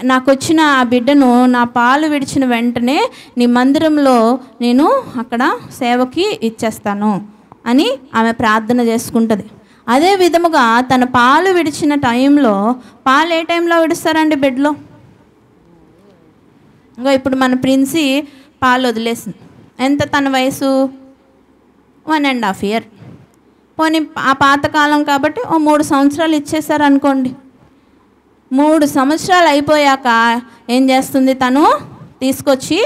నాకు వచ్చిన ఆ బిడ్డను నా పాలు విడిచిన వెంటనే నీ మందిరంలో నేను అక్కడ సేవకి ఇచ్చేస్తాను అని ఆమె ప్రార్థన చేసుకుంటుంది. అదే విధముగా తన పాలు విడిచిన టైంలో, పాలు ఏ టైంలో విడుస్తారండి బిడ్డలో? ఇంకా ఇప్పుడు మన ప్రిన్సి పాలు వదిలేసింది. ఎంత తన వయసు? 1.5 year. పోనీ ఆ పాతకాలం కాబట్టి 3 సంవత్సరాలు ఇచ్చేసారు అనుకోండి. 3 సంవత్సరాలు అయిపోయాక ఏం చేస్తుంది? తను తీసుకొచ్చి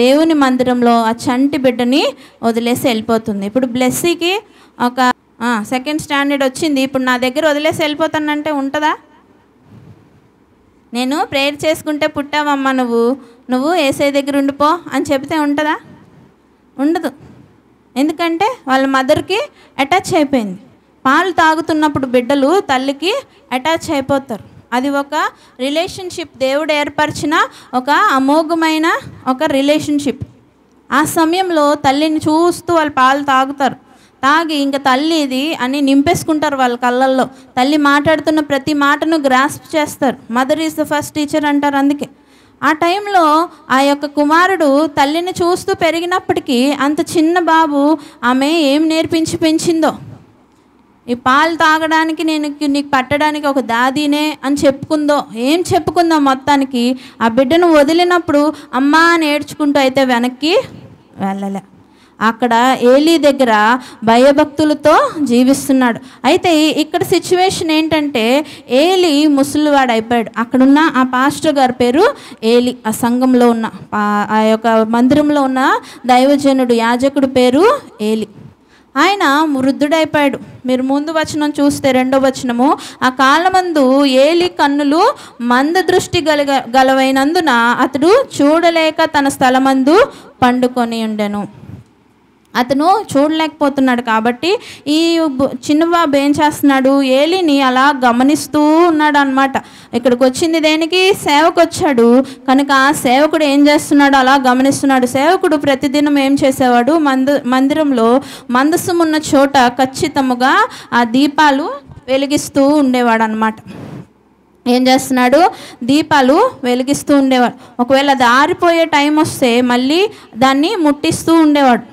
దేవుని మందిరంలో ఆ చంటి బిడ్డని వదిలేసి వెళ్ళిపోతుంది. ఇప్పుడు బ్లెస్సీకి ఒక 2nd standard వచ్చింది. ఇప్పుడు నా దగ్గర వదిలేసి వెళ్ళిపోతానంటే ఉంటుందా? నేను ప్రేయర్ చేసుకుంటే పుట్టావమ్మా నువ్వు యేసయ్య దగ్గర ఉండిపో అని చెప్తే ఉంటుందా? ఉండదు. ఎందుకంటే వాళ్ళ మదర్కి అటాచ్ అయిపోయింది. పాలు తాగుతున్నప్పుడు బిడ్డలు తల్లికి అటాచ్ అయిపోతారు. అది ఒక రిలేషన్షిప్, దేవుడు ఏర్పరిచిన ఒక అమోఘమైన ఒక రిలేషన్షిప్. ఆ సమయంలో తల్లిని చూస్తూ వాళ్ళు పాలు తాగుతారు. తాగి ఇంకా తల్లి ఇది అని నింపేసుకుంటారు వాళ్ళ కళ్ళల్లో. తల్లి మాట్లాడుతున్న ప్రతి మాటను గ్రాస్ప్ చేస్తారు. Mother is the first teacher అంటారు. అందుకే ఆ టైంలో ఆ యొక్క కుమారుడు తల్లిని చూస్తూ పెరిగినప్పటికీ అంత చిన్న బాబు ఆమె ఏం నేర్పించి పెంచిందో, ఈ పాలు తాగడానికి నీకు పట్టడానికి ఒక దాదీనే అని చెప్పుకుందో, ఏం చెప్పుకుందో, మొత్తానికి ఆ బిడ్డను వదిలినప్పుడు అమ్మా అని ఏడ్చుకుంటూ అయితే వెనక్కి వెళ్ళలే. అక్కడ ఏలీ దగ్గర భయభక్తులతో జీవిస్తున్నాడు. అయితే ఇక్కడ సిచ్యువేషన్ ఏంటంటే ఏలీ ముసలివాడు అయిపోయాడు. అక్కడున్న ఆ పాస్టర్ గారి పేరు ఏలీ. ఆ సంఘంలో ఉన్న ఆ యొక్క మందిరంలో ఉన్న దైవజనుడు యాజకుడు పేరు ఏలీ. ఆయన వృద్ధుడైపోయాడు. మీరు ముందు వచనం చూస్తే 2వ వచనము, ఆ కాలమందు ఏలీ కన్నులు మంద దృష్టి గలవైనందున అతడు చూడలేక తన స్థలమందు పండుకొని ఉండెను. అతను చూడలేకపోతున్నాడు కాబట్టి ఈ చిన్న బాబు ఏం చేస్తున్నాడు? ఏలీని అలా గమనిస్తూ ఉన్నాడు అన్నమాట. ఇక్కడికి వచ్చింది దేనికి? సేవకు వచ్చాడు కనుక ఆ సేవకుడు ఏం చేస్తున్నాడు? అలా గమనిస్తున్నాడు. సేవకుడు ప్రతిదినం ఏం చేసేవాడు? మందిరంలో మందసం ఉన్న చోట ఖచ్చితంగా ఆ దీపాలు వెలిగిస్తూ ఉండేవాడు అన్నమాట. ఏం చేస్తున్నాడు? దీపాలు వెలిగిస్తూ ఉండేవాడు. ఒకవేళ అది ఆరిపోయే టైం వస్తే మళ్ళీ దాన్ని ముట్టిస్తూ ఉండేవాడు.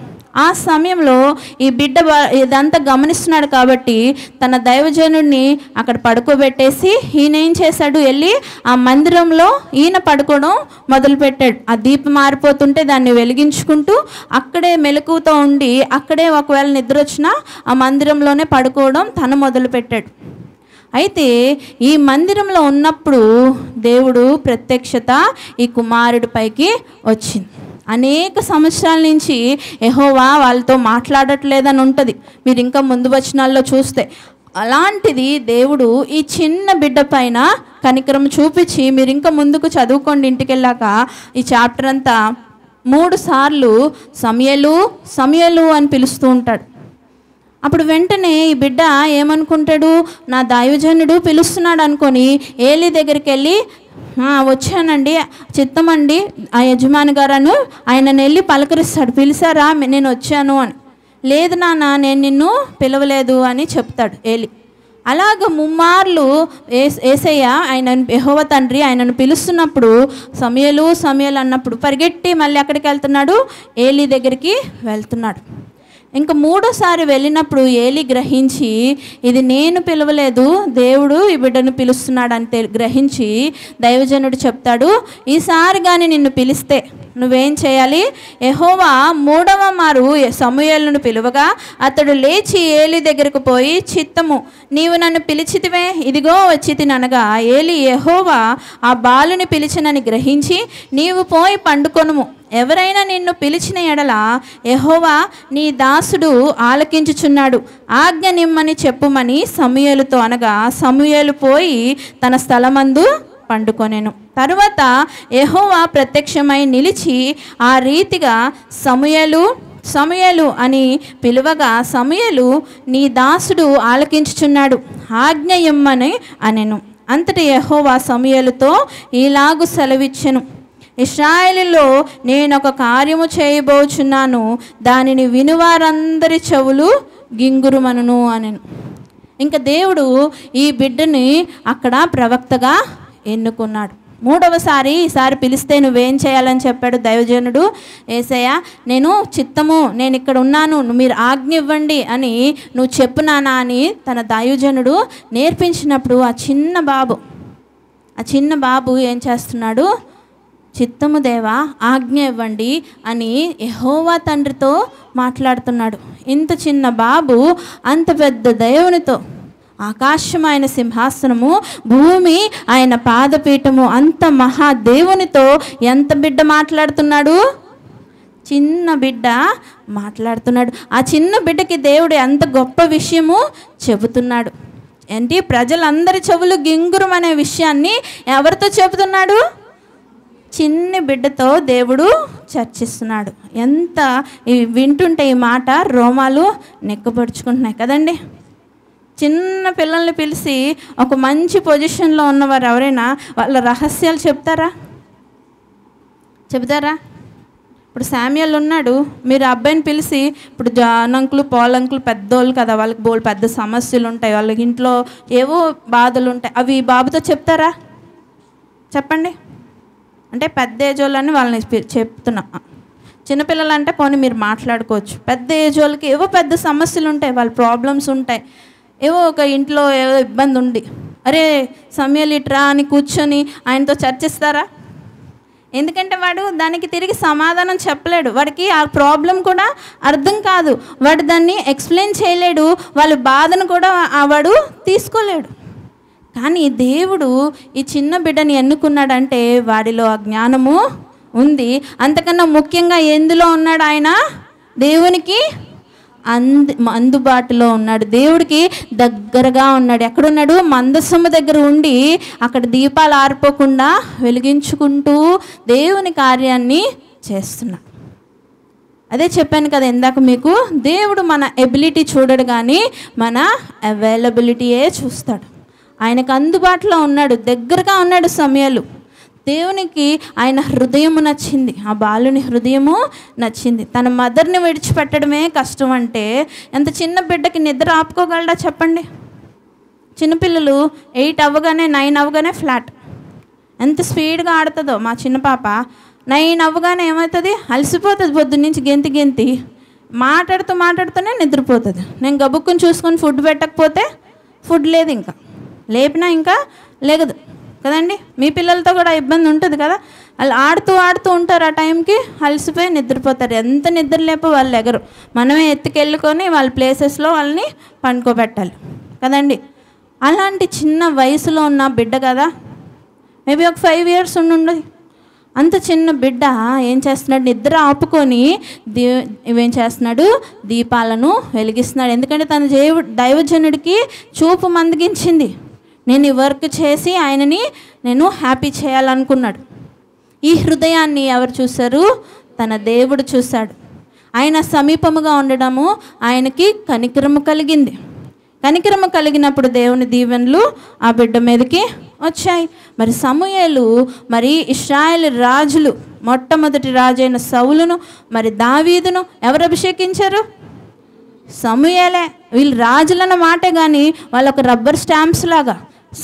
ఆ సమయంలో ఈ బిడ్డ ఇదంతా గమనిస్తున్నాడు కాబట్టి తన దైవజనుడిని అక్కడ పడుకోబెట్టేసి ఈయన ఏం చేశాడు? వెళ్ళి ఆ మందిరంలో ఈయన పడుకోవడం మొదలుపెట్టాడు. ఆ దీపం మారిపోతుంటే దాన్ని వెలిగించుకుంటూ అక్కడే మెలకువతో ఉండి అక్కడే ఒకవేళ నిద్ర వచ్చినా ఆ మందిరంలోనే పడుకోవడం తను మొదలుపెట్టాడు. అయితే ఈ మందిరంలో ఉన్నప్పుడు దేవుడు ప్రత్యక్షత ఈ కుమారుడి పైకి వచ్చింది. అనేక సంవత్సరాల నుంచి యెహోవా వాళ్ళతో మాట్లాడట్లేదని ఉంటుంది మీరు ఇంకా ముందు వచనాల్లో చూస్తే. అలాంటిది దేవుడు ఈ చిన్న బిడ్డ పైన కనికరం చూపించి, మీరు ఇంకా ముందుకు చదువుకోండి ఇంటికి వెళ్ళాక ఈ చాప్టర్ అంతా 3 సార్లు సమూయేలు సమూయేలు అని పిలుస్తూ ఉంటాడు. అప్పుడు వెంటనే ఈ బిడ్డ ఏమనుకుంటాడు, నా దైవజనుడు పిలుస్తున్నాడు అనుకొని ఏలీ దగ్గరికి వెళ్ళి, వచ్చానండి, చిత్తమండి, ఆ యజమాని గారను ఆయనను వెళ్ళి పలకరిస్తాడు, పిలిచారా, నేను వచ్చాను అని. లేదు నాన్న, నేను నిన్ను పిలవలేదు అని చెప్తాడు ఏలీ. అలాగ ముమ్మార్లు యేసయ్య ఆయన యెహోవా తండ్రి ఆయనను పిలుస్తున్నప్పుడు సమూయేలు అన్నప్పుడు పరిగెట్టి మళ్ళీ ఎక్కడికి వెళ్తున్నాడు, ఏలీ దగ్గరికి వెళ్తున్నాడు. ఇంకా మూడోసారి వెళ్ళినప్పుడు ఏలీ గ్రహించి ఇది నేను పిలవలేదు, దేవుడు ఈ బిడ్డను పిలుస్తున్నాడని గ్రహించి దైవజనుడు చెప్తాడు, ఈసారి కానీ నిన్ను పిలిస్తే నువ్వేం చేయాలి, యెహోవా మూడవ మారు సమూయేలును పిలువగా అతడు లేచి ఏలీ దగ్గరకు పోయి, చిత్తము, నీవు నన్ను పిలిచితివే, ఇదిగో వచ్చితిననగా ఏలీ యెహోవా ఆ బాలుని పిలిచినని గ్రహించి, నీవు పోయి పండుకొనుము, ఎవరైనా నిన్ను పిలిచిన ఎడల యెహోవా నీ దాసుడు ఆలకించుచున్నాడు, ఆజ్ఞ నిమ్మని చెప్పుమని సమూయేలుతో అనగా సమూయేలు పోయి తన స్థలమందు పండుకొనెను. తరువాత యెహోవా ప్రత్యక్షమై నిలిచి ఆ రీతిగా సమూయేలు అని పిలువగా సమూయేలు నీ దాసుడు ఆలకించుచున్నాడు, ఆజ్ఞ ఇమ్మని అనెను. అంతటి యెహోవా సమూయేలుతో ఇలాగు సెలవిచ్చెను, ఇశ్రాయేలులో నేనొక కార్యము చేయబోచున్నాను, దానిని వినువారందరి చెవులు గింగురుమనును అనెను. ఇంకా దేవుడు ఈ బిడ్డని అక్కడ ప్రవక్తగా ఎన్నుకున్నాడు. మూడవసారి ఈసారి పిలిస్తే నువ్వేం చేయాలని చెప్పాడు దైవజనుడు, యేసయ్య నేను చిత్తము, నేను ఇక్కడ ఉన్నాను, మీరు ఆజ్ఞ ఇవ్వండి అని నువ్వు చెప్పునానా అని తన దైవజనుడు నేర్పించినప్పుడు ఆ చిన్న బాబు ఏం చేస్తున్నాడు, చిత్తము దేవా ఆజ్ఞ ఇవ్వండి అని యెహోవా తండ్రితో మాట్లాడుతున్నాడు. ఇంత చిన్న బాబు అంత పెద్ద దేవునితో, ఆకాశం ఆయన సింహాసనము, భూమి ఆయన పాదపీఠము, అంత మహాదేవునితో ఎంత బిడ్డ మాట్లాడుతున్నాడు, చిన్న బిడ్డ మాట్లాడుతున్నాడు. ఆ చిన్న బిడ్డకి దేవుడు ఎంత గొప్ప విషయము చెబుతున్నాడు. ఏంటి, ప్రజలందరి చెవులు గింగురం అనే విషయాన్ని ఎవరితో చెబుతున్నాడు, చిన్ని బిడ్డతో దేవుడు చర్చిస్తున్నాడు. ఎంత వింటుంటే ఈ మాట రోమాలు నెక్కపరుచుకుంటున్నాయి కదండి. చిన్న పిల్లల్ని పిలిచి ఒక మంచి పొజిషన్లో ఉన్నవారు ఎవరైనా వాళ్ళ రహస్యాలు చెప్తారా? ఇప్పుడు శామ్యూయల్ ఉన్నాడు, మీరు అబ్బాయిని పిలిచి, ఇప్పుడు జాన్ అంకులు పాల్ అంకులు పెద్దోళ్ళు కదా, వాళ్ళకి పెద్ద సమస్యలు ఉంటాయి, వాళ్ళకి ఇంట్లో ఏవో బాధలు ఉంటాయి, అవి బాబుతో చెప్తారా? చెప్పండి. అంటే పెద్ద ఏజ్ వాళ్ళని వాళ్ళని చెప్తున్నా, చిన్నపిల్లలు అంటే పోనీ మీరు మాట్లాడుకోవచ్చు, పెద్ద ఏజ్ వాళ్ళకి ఏవో పెద్ద సమస్యలు ఉంటాయి, వాళ్ళ ప్రాబ్లమ్స్ ఉంటాయి, ఏవో ఒక ఇంట్లో ఏవో ఇబ్బంది ఉంది, అరే సమూయేలు ఇట్రా అని కూర్చొని ఆయనతో చర్చిస్తారా? ఎందుకంటే వాడు దానికి తిరిగి సమాధానం చెప్పలేడు, వాడికి ఆ ప్రాబ్లం కూడా అర్థం కాదు, వాడు దాన్ని ఎక్స్ప్లెయిన్ చేయలేడు, వాళ్ళ బాధను కూడా వాడు తీసుకోలేడు. కానీ దేవుడు ఈ చిన్న బిడ్డని ఎన్నుకున్నాడంటే వాడిలో ఆ జ్ఞానము ఉంది. అంతకన్నా ముఖ్యంగా ఎందులో ఉన్నాడు, ఆయన దేవునికి అందుబాటులో ఉన్నాడు, దేవుడికి దగ్గరగా ఉన్నాడు. ఎక్కడున్నాడు, మందసము దగ్గర ఉండి అక్కడ దీపాలు ఆరిపోకుండా వెలిగించుకుంటూ దేవుని కార్యాన్ని చేస్తున్నాడు. అదే చెప్పాను కదా ఇందాక మీకు, దేవుడు మన ఎబిలిటీ చూడడు కానీ మన అవైలబిలిటీయే చూస్తాడు. ఆయనకు అందుబాటులో ఉన్నాడు, దగ్గరగా ఉన్నాడు సమూయేలు. దేవునికి ఆయన హృదయము నచ్చింది, ఆ బాలుని హృదయము నచ్చింది. తన మదర్ని విడిచిపెట్టడమే కష్టం అంటే ఎంత చిన్న బిడ్డకి నిద్ర ఆపుకోగలడా చెప్పండి? చిన్నపిల్లలు 8 అవ్వగానే 9 అవ్వగానే ఫ్లాట్, ఎంత స్పీడ్గా ఆడుతుందో మా చిన్న పాప. 9 అవ్వగానే ఏమవుతుంది, అలసిపోతుంది, పొద్దున్న నుంచి గెంతి మాట్లాడుతూనే నిద్రపోతుంది. నేను గబుక్కుని చూసుకొని ఫుడ్ పెట్టకపోతే ఫుడ్ లేదు, ఇంకా లేపినా ఇంకా లేగదు కదండి. మీ పిల్లలతో కూడా ఇబ్బంది ఉంటుంది కదా, వాళ్ళు ఆడుతూ ఉంటారు, ఆ టైంకి అలసిపోయి నిద్రపోతారు. ఎంత నిద్ర లేపో వాళ్ళు ఎగరు, మనమే ఎత్తుకెళ్ళుకొని వాళ్ళ ప్లేసెస్లో వాళ్ళని పండుకోబెట్టాలి కదండి. అలాంటి చిన్న వయసులో ఉన్న బిడ్డ కదా, మేబీ ఒక 5 years ఉండి అంత చిన్న బిడ్డ ఏం చేస్తున్నాడు, నిద్ర ఆపుకొని ఏం చేస్తున్నాడు, దీపాలను వెలిగిస్తున్నాడు. ఎందుకంటే తన దైవజనుడికి చూపు మందగించింది, నేను ఈ వర్క్ చేసి ఆయనని నేను హ్యాపీ చేయాలనుకున్నాడు. ఈ హృదయాన్ని ఎవరు చూశారు, తన దేవుడు చూశాడు. ఆయన సమీపముగా ఉండడము ఆయనకి కనికరము కలిగింది. కనికరము కలిగినప్పుడు దేవుని దీవెనలు ఆ బిడ్డ మీదకి వచ్చాయి. మరి సమూయేలు మరి ఇశ్రాయేలు రాజులు మొట్టమొదటి రాజైన సౌలును మరి దావీదును ఎవరు అభిషేకించారు? సమూయేలే. వీళ్ళు రాజులన్న మాటే కానీ వాళ్ళు ఒక రబ్బర్ స్టాంప్స్ లాగా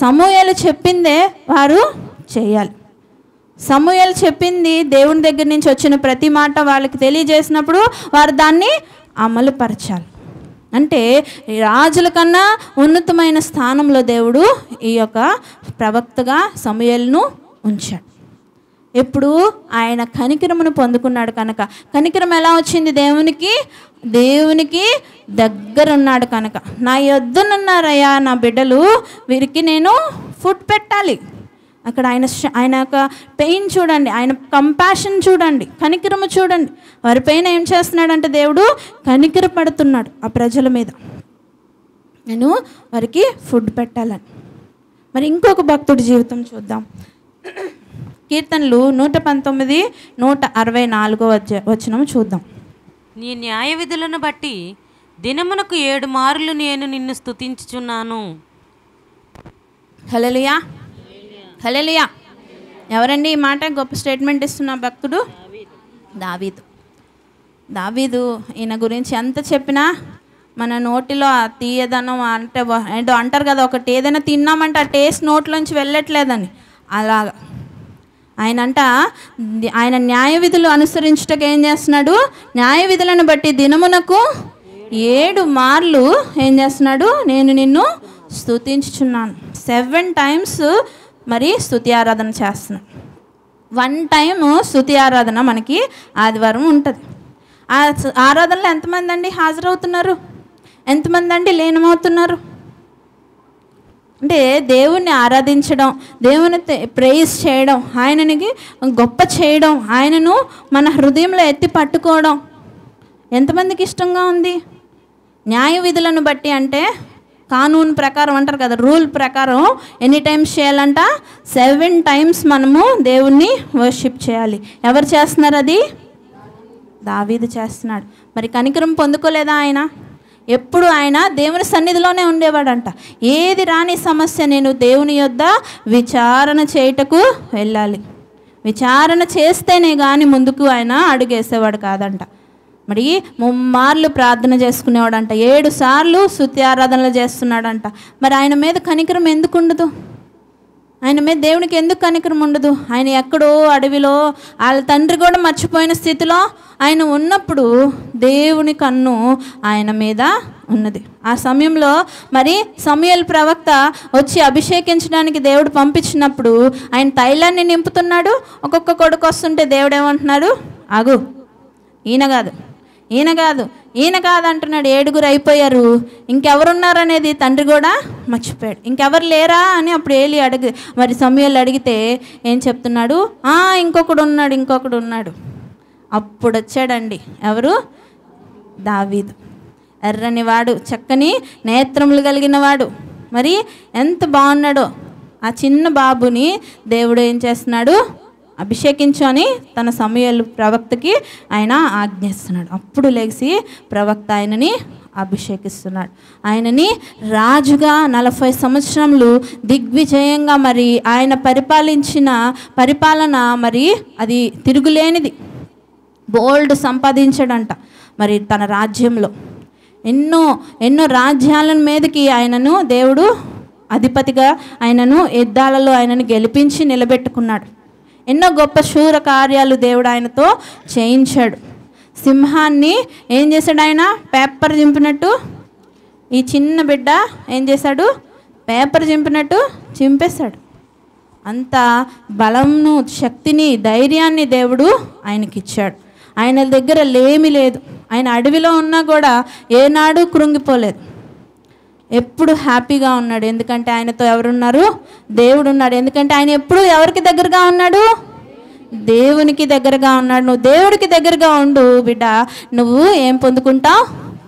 సమూయేలు చెప్పిందే వారు చేయాలి. సమూయేలు చెప్పింది దేవుని దగ్గర నుంచి వచ్చిన ప్రతి మాట వాళ్ళకి తెలియజేసినప్పుడు వారు దాన్ని అమలు పరచాలి. అంటే రాజుల కన్నా ఉన్నతమైన స్థానంలో దేవుడు ఈ యొక్క ప్రవక్తగా సమూయేలును ఉంచాడు. ఎప్పుడు ఆయన కనికరమును పొందుకున్నాడు కనుక. కనికరం ఎలా వచ్చింది? దేవునికి దగ్గర ఉన్నాడు కనుక. నా యొద్దనున్నారయ్యా నా బిడ్డలు, వీరికి నేను ఫుడ్ పెట్టాలి. అక్కడ ఆయన యొక్క పెయిన్ చూడండి, ఆయన కంపాషన్ చూడండి, కనికరము చూడండి. వారి పైన ఏం చేస్తున్నాడంటే దేవుడు కనికర పడుతున్నాడు ఆ ప్రజల మీద. నేను వారికి ఫుడ్ పెట్టాలని. మరి ఇంకొక భక్తుడి జీవితం చూద్దాం. కీర్తనలు 119, 164 వచనం చూద్దాం. నీ న్యాయ విధులను బట్టి దినమునకు 7 మారులు నేను నిన్ను స్తుతించుచున్నాను. హల్లెలూయా, హల్లెలూయా. ఎవరండి ఈ మాట గొప్ప స్టేట్మెంట్ ఇస్తున్న భక్తుడు? దావీదు. ఈయన గురించి ఎంత చెప్పినా మన నోటిలో ఆ తీయదనం అంటే ఏంటో అంటారు కదా, ఒకటి ఏదైనా తిన్నామంటే ఆ టేస్ట్ నోట్లోంచి వెళ్ళట్లేదని, అలాగా ఆయన న్యాయ విధులు అనుసరించుటకు ఏం చేస్తున్నాడు? న్యాయ విధులను బట్టి దినమునకు 7 మార్లు ఏం చేస్తున్నాడు? నేను నిన్ను స్తుతించుచున్నాను. 7 times మరి స్తుతి ఆరాధన చేస్తున్నాం. 1 time స్తుతి ఆరాధన మనకి ఆదివారం ఉంటుంది. ఆ ఆరాధనలో ఎంతమంది అండి హాజరవుతున్నారు? ఎంతమంది అండి లీనమవుతున్నారు? అంటే దేవుణ్ణి ఆరాధించడం, దేవుని ప్రైజ్ చేయడం, ఆయననికి గొప్ప చేయడం, ఆయనను మన హృదయంలో ఎత్తి పట్టుకోవడం ఎంతమందికి ఇష్టంగా ఉంది? న్యాయ విధులను బట్టి అంటే కానూన్ ప్రకారం అంటారు కదా, రూల్ ప్రకారం ఎన్ని టైమ్స్ చేయాలంట? 7 times మనము దేవుణ్ణి వర్షిప్ చేయాలి. ఎవరు చేస్తున్నారు? అది దావీదు చేస్తున్నాడు. మరి కనికరం పొందుకోలేదా ఆయన? ఎప్పుడు ఆయన దేవుని సన్నిధిలోనే ఉండేవాడంట. ఏది రాని సమస్య నేను దేవుని యొద్ద విచారణ చేయుటకు వెళ్ళాలి. విచారణ చేస్తేనే కానీ ముందుకు ఆయన అడుగేసేవాడు కాదంట. మరి 3 మార్లు ప్రార్థన చేసుకునేవాడంట, 7 సార్లు స్తుతి ఆరాధనలు చేస్తున్నాడంట. మరి ఆయన మీద కనికరం ఎందుకు ఉండదు? ఆయన మీద దేవునికి ఎందుకు కనికరం ఉండదు? ఆయన ఎక్కడో అడవిలో వాళ్ళ తండ్రి కూడా మర్చిపోయిన స్థితిలో ఆయన ఉన్నప్పుడు దేవుని కన్ను ఆయన మీద ఉన్నది. ఆ సమయంలో మరి సమూయేలు ప్రవక్త వచ్చి అభిషేకించడానికి దేవుడు పంపించినప్పుడు ఆయన తైలాన్ని నింపుతున్నాడు. ఒక్కొక్క కొడుకు వస్తుంటే దేవుడు ఏమంటున్నాడు? ఆగు, ఈయన కాదు అంటున్నాడు. 7 అయిపోయారు, ఇంకెవరున్నారనేది తండ్రి కూడా మర్చిపోయాడు. ఇంకెవరు లేరా అని అప్పుడు మరి సమూయేలు అడిగితే ఏం చెప్తున్నాడు? ఇంకొకడు ఉన్నాడు. అప్పుడు వచ్చాడండి. ఎవరు? దావీదు. ఎర్రని వాడు, చక్కని నేత్రములు కలిగిన వాడు. మరి ఎంత బాగున్నాడో ఆ చిన్న బాబుని దేవుడు ఏం చేస్తున్నాడు? అభిషేకించు అని తన సమూయేలు ప్రవక్తకి ఆయన ఆజ్ఞిస్తున్నాడు. అప్పుడు లేచి ప్రవక్త ఆయనని అభిషేకిస్తున్నాడు. ఆయనని రాజుగా 40 సంవత్సరములు దిగ్విజయంగా మరి ఆయన పరిపాలన మరి అది తిరుగులేనిది. బోల్డ్ సంపాదించాడంట. మరి తన రాజ్యంలో ఎన్నో రాజ్యాల మీదకి ఆయనను దేవుడు అధిపతిగా ఆయనను యుద్ధాలలో ఆయనను గెలిపించి నిలబెట్టుకున్నాడు. ఎన్నో గొప్ప శూర కార్యాలు దేవుడు ఆయనతో చేయించాడు. సింహాన్ని ఏం చేశాడు? ఆయన పేపర్ చింపినట్టు, ఈ చిన్న బిడ్డ ఏం చేశాడు? పేపర్ చింపినట్టు చింపేశాడు. అంత బలంను, శక్తిని, ధైర్యాన్ని దేవుడు ఆయనకిచ్చాడు. ఆయన దగ్గర లేమి లేదు. ఆయన అడవిలో ఉన్నా కూడా ఏనాడు కృంగిపోలేదు. ఎప్పుడు హ్యాపీగా ఉన్నాడు. ఎందుకంటే ఆయనతో ఎవరున్నారు? దేవుడు ఉన్నాడు. ఎందుకంటే ఆయన ఎప్పుడు ఎవరికి దగ్గరగా ఉన్నాడు? దేవునికి దగ్గరగా ఉన్నాడు. నువ్వు దేవుడికి దగ్గరగా ఉండు బిడ్డ, నువ్వు ఏం పొందుకుంటావు?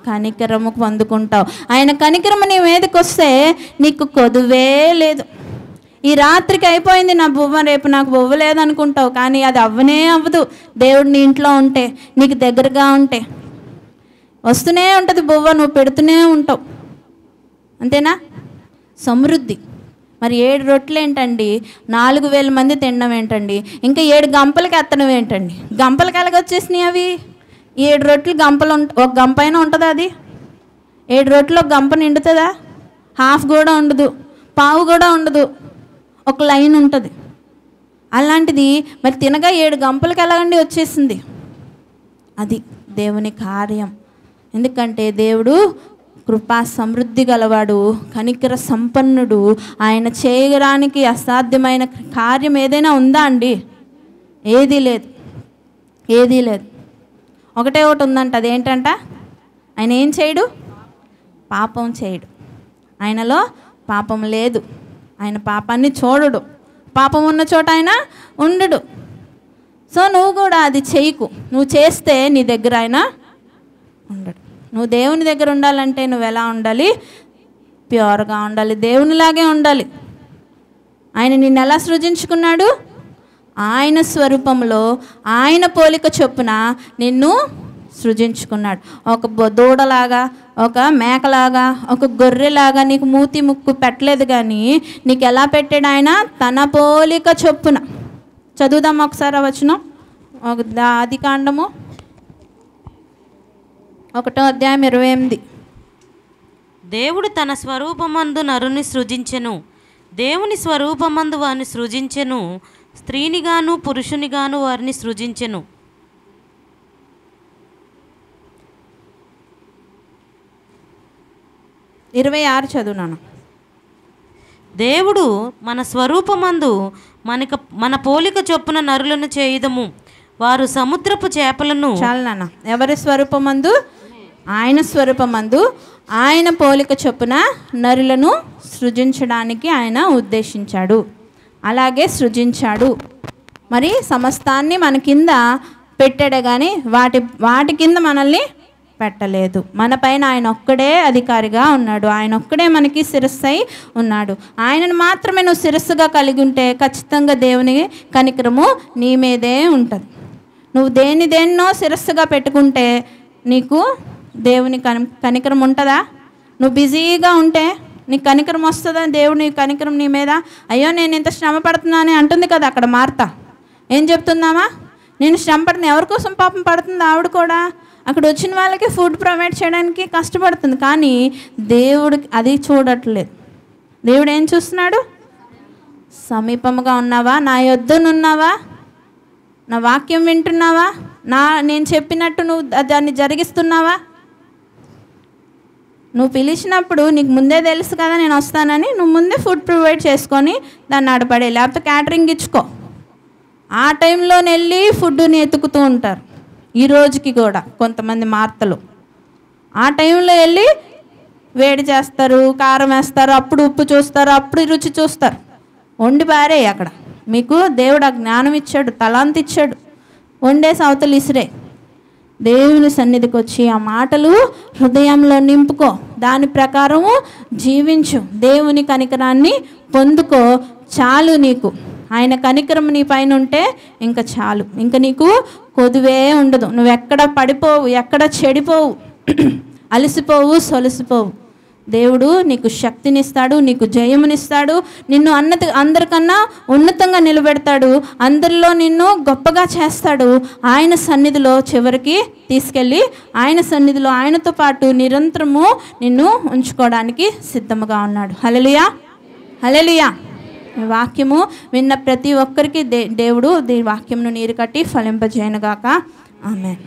కనికరము పొందుకుంటావు. ఆయన కనికరము నీ మీదకి వస్తే నీకు కొదువే లేదు. ఈ రాత్రికి అయిపోయింది నా బువ్వ, రేపు నాకు బువ్వ లేదనుకుంటావు, కానీ అది అవ్వనే అవ్వదు. దేవుడు నీ ఇంట్లో ఉంటే, నీకు దగ్గరగా ఉంటే. వస్తూనే ఉంటుంది బువ్వ, నువ్వు పెడుతూనే ఉంటావు. అంతేనా? సమృద్ధి. మరి 7 రొట్టెలు ఏంటండి, 4000 మంది తినడం ఏంటండి, ఇంకా 7 గంపలకి ఎత్తడం ఏంటండి? గంపలకి ఎలాగొచ్చేసినాయి అవి? 7 రొట్టెలు గంపలు ఒక గంప అయినా ఉంటుందా? అది 7 రొట్టెలు ఒక గంప నిండుతుందా? హాఫ్ కూడా ఉండదు, పావు కూడా ఉండదు, ఒక లైన్ ఉంటుంది. అలాంటిది మరి తినగా 7 గంపలకి ఎలాగండి వచ్చేసింది? అది దేవుని కార్యం. ఎందుకంటే దేవుడు కృపా సమృద్ధి గలవాడు, కనికర సంపన్నుడు. ఆయన చేయడానికి అసాధ్యమైన కార్యం ఏదైనా ఉందా అండి? ఏదీ లేదు, ఏదీ లేదు. ఒకటే ఒకటి ఉందంట, అదేంటంట? ఆయన ఏం చేయడు? పాపం చేయడు. ఆయనలో పాపం లేదు, ఆయన పాపాన్ని చూడడు, పాపం ఉన్న చోట ఆయన ఉండడు. సో నువ్వు కూడా అది చేయకు. నువ్వు చేస్తే నీ దగ్గర ఆయన ఉండడు. నువ్వు దేవుని దగ్గర ఉండాలంటే నువ్వు ఎలా ఉండాలి? ప్యూర్గా ఉండాలి, దేవునిలాగే ఉండాలి. ఆయన నిన్ను ఎలా సృజించుకున్నాడు? ఆయన స్వరూపంలో, ఆయన పోలిక చొప్పున నిన్ను సృజించుకున్నాడు. ఒక దూడలాగా, ఒక మేకలాగా, ఒక గొర్రెలాగా నీకు మూతి ముక్కు పెట్టలేదు, కానీ నీకు ఎలా పెట్టాడు? ఆయన తన పోలిక చొప్పున. చదువుదాం ఒకసారి వచనం, ఆదికాండము 1:28. దేవుడు తన స్వరూపమందు నరుని సృజించెను, దేవుని స్వరూపమందు వారిని సృజించెను, స్త్రీనిగాను పురుషునిగాను వారిని సృజించెను. 26 చదువునాను. దేవుడు మన స్వరూపమందు మన పోలిక చొప్పున నరులను చేయుదము, వారు సముద్రపు చేపలను. చాలు నాన్న. ఎవరి స్వరూపమందు? ఆయన స్వరూపమందు ఆయన పోలిక చొప్పున నరులను సృజించడానికి ఆయన ఉద్దేశించాడు, అలాగే సృజించాడు. మరి సమస్తాన్ని మన కింద పెట్టాడే కానీ వాటి కింద మనల్ని పెట్టలేదు. మన పైన ఆయన ఒక్కడే అధికారిగా ఉన్నాడు, ఆయన ఒక్కడే మనకి శిరస్సై ఉన్నాడు. ఆయనను మాత్రమే నువ్వు శిరస్సుగా కలిగి ఉంటే ఖచ్చితంగా దేవుని కనికరము నీ మీదే ఉంటుంది. నువ్వు దేన్నో శిరస్సుగా పెట్టుకుంటే నీకు దేవుని కనికరం ఉంటుందా? నువ్వు బిజీగా ఉంటే నీకు కనికరం వస్తుందా? దేవుని కనికరం నీ మీద? అయ్యో నేను ఇంత శ్రమ పడుతున్నానని అంటుంది కదా అక్కడ మార్త. ఏం చెప్తుందామా? నేను శ్రమ పడుతున్నా. ఎవరి కోసం పాపం పడుతుంది ఆవిడ కూడా? అక్కడ వచ్చిన వాళ్ళకి ఫుడ్ ప్రొవైడ్ చేయడానికి కష్టపడుతుంది, కానీ దేవుడికి అది చూడట్లేదు. దేవుడు ఏం చూస్తున్నాడు? సమీపముగా ఉన్నావా? నా యొద్దనున్నావా? నా వాక్యం వింటున్నావా? నేను చెప్పినట్టు నువ్వు దాన్ని జరిగిస్తున్నావా? నువ్వు పిలిచినప్పుడు నీకు ముందే తెలుసు కదా నేను వస్తానని, నువ్వు ముందే ఫుడ్ ప్రొవైడ్ చేసుకొని దాన్ని నడపడే, లేకపోతే క్యాటరింగ్ ఇచ్చుకో. ఆ టైంలో వెళ్ళి ఫుడ్ని ఎతుకుతూ ఉంటారు. ఈ రోజుకి కూడా కొంతమంది మార్తలు ఆ టైంలో వెళ్ళి వేడి చేస్తారు, కారం వేస్తారు, అప్పుడు ఉప్పు చూస్తారు, అప్పుడు రుచి చూస్తారు. వండి పారే. అక్కడ మీకు దేవుడు ఆ జ్ఞానం ఇచ్చాడు, తలాంత ఇచ్చాడు, వండేసి అవతలు ఇసిరే. దేవుని సన్నిధికి వచ్చి ఆ మాటలు హృదయంలో నింపుకో, దాని ప్రకారము జీవించు, దేవుని కనికరాన్ని పొందుకో. చాలు నీకు. ఆయన కనికరం నీ పైన ఉంటే ఇంకా చాలు. ఇంకా నీకు కొదువే ఉండదు. నువ్వు ఎక్కడ పడిపోవు, ఎక్కడ చెడిపోవు, అలసిపోవు, సొలసిపోవు. దేవుడు నీకు శక్తినిస్తాడు, నీకు జయమునిస్తాడు, నిన్ను అందరికన్నా ఉన్నతంగా నిలబెడతాడు, అందరిలో నిన్ను గొప్పగా చేస్తాడు. ఆయన సన్నిధిలో చివరికి తీసుకెళ్ళి ఆయన సన్నిధిలో ఆయనతో పాటు నిరంతరము నిన్ను ఉంచుకోవడానికి సిద్ధముగా ఉన్నాడు. హల్లెలూయా, హల్లెలూయా. వాక్యము విన్న ప్రతి ఒక్కరికి దేవుడు వాక్యమును నీరు కట్టి ఫలింపజేయనుగాక. ఆమేన్.